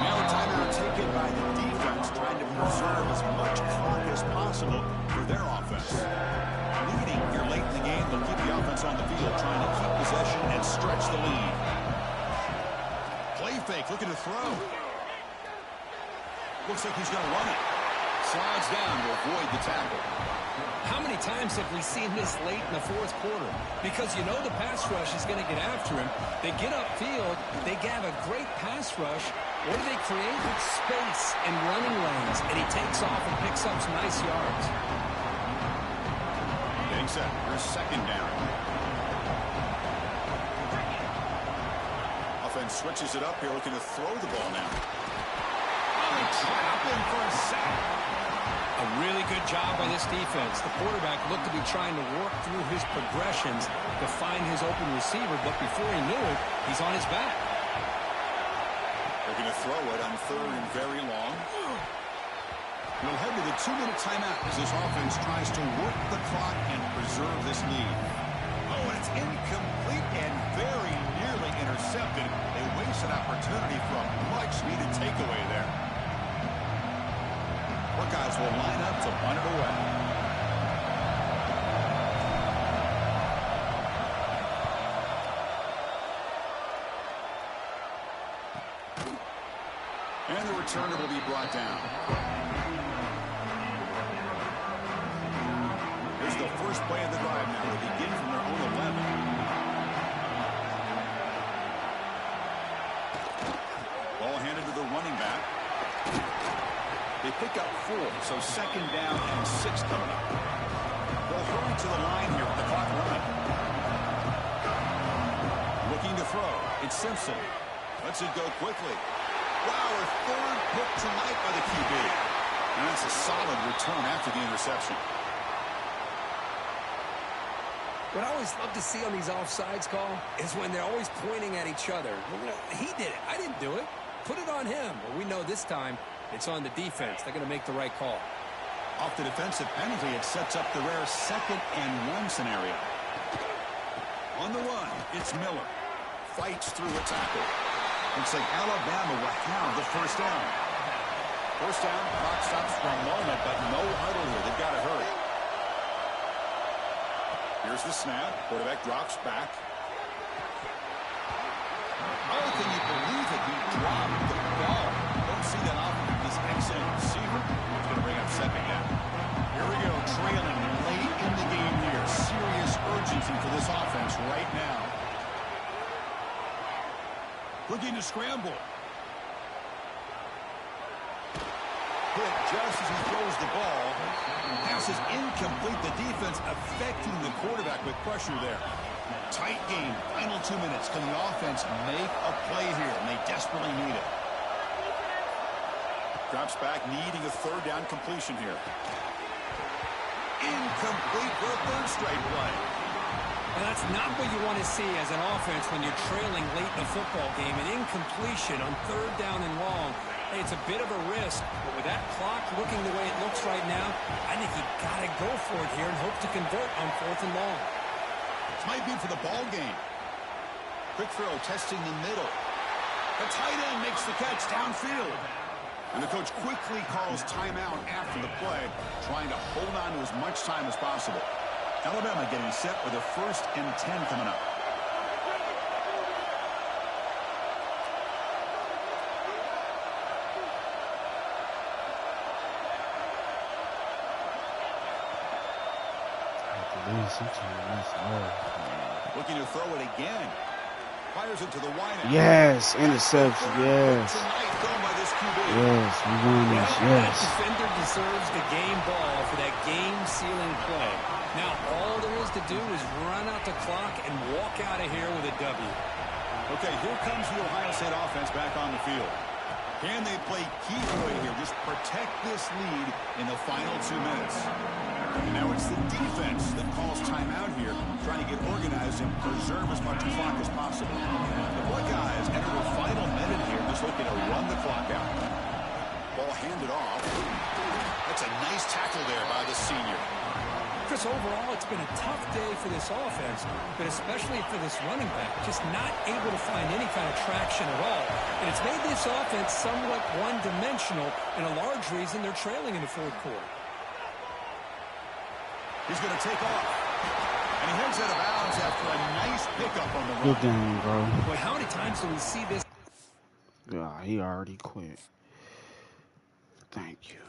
Now a timeout taken by the defense, trying to preserve as much clock as possible for their offense. Leading here late in the game, they'll keep the offense on the field, trying to keep possession and stretch the lead. Play fake, looking to throw. Looks like he's going to run it. Slides down to avoid the tackle. How many times have we seen this late in the 4th quarter? Because you know the pass rush is going to get after him. They get upfield, they have a great pass rush, What do they create? With space and running lanes, and he takes off and picks up some nice yards. Getting set for a second down. Offense switches it up here, looking to throw the ball now. Trap in for a sack. A really good job by this defense. The quarterback looked to be trying to work through his progressions to find his open receiver, but before he knew it, he's on his back. They're going to throw it on third and very long. We'll head to the 2-minute timeout as this offense tries to work the clock and preserve this lead. Oh, and it's incomplete and very nearly intercepted. They waste an opportunity for a much-needed takeaway there. Buckeyes will line up to punt it away. And the returner will be brought down. Here's the first play of the drive now. They begin from their own 11. Ball handed to the running back. They pick up 4, so second down and 6 coming up. They'll hurry to the line here with the clock running. Looking to throw. It's Simpson. Lets it go quickly. Wow, a third pick tonight by the QB. And that's a solid return after the interception. What I always love to see on these offsides call is when they're always pointing at each other. Well, he did it. I didn't do it. Put it on him. Well, we know this time it's on the defense. They're going to make the right call. Off the defensive penalty, it sets up the rare 2nd and 1 scenario. On the run, it's Miller. Fights through a tackle. Looks like Alabama will have the first down. First down, clock stops for a moment, but no huddle here. They've got to hurry. Here's the snap. Quarterback drops back. Oh, can you believe it? He dropped the ball. Don't see that often from this excellent receiver. He's going to bring up second down. Here we go, trailing late in the game here. Serious urgency for this offense right now. Looking to scramble. Hit just as he throws the ball. Pass is incomplete. The defense affecting the quarterback with pressure there. Tight game. Final 2 minutes. Can the offense make a play here? And they desperately need it. Drops back, needing a third down completion here. Incomplete for a third straight play. And that's not what you want to see as an offense when you're trailing late in a football game. An incompletion on third down and long. Hey, it's a bit of a risk, but with that clock looking the way it looks right now, I think you got to go for it here and hope to convert on 4th and long. This might be for the ball game. Quick throw, testing the middle. The tight end makes the catch downfield. And the coach quickly calls timeout after the play, trying to hold on to as much time as possible. Alabama getting set with a 1st and 10 coming up. Looking to throw it again. Fires it to the wide end. Yes, interception, yes. Yes, we won this, yes. That defender deserves the game ball for that game-sealing play. Now, all there is to do is run out the clock and walk out of here with a W. Okay, here comes the Ohio State offense back on the field. Can they play keeper here? Just protect this lead in the final 2 minutes. And now it's the defense that calls timeout here, trying to get organized and preserve as much clock as possible. The Buckeyes enter the final minute here, just looking to run the clock out. Ball handed off. That's a nice tackle there by the senior. Chris, overall, it's been a tough day for this offense, but especially for this running back, just not able to find any kind of traction at all. And it's made this offense somewhat one-dimensional, and a large reason they're trailing in the 4th quarter. He's going to take off. And he heads out of bounds after a nice pickup on the run. Good game, bro. Boy, how many times do we see this? Yeah, he already quit. Thank you.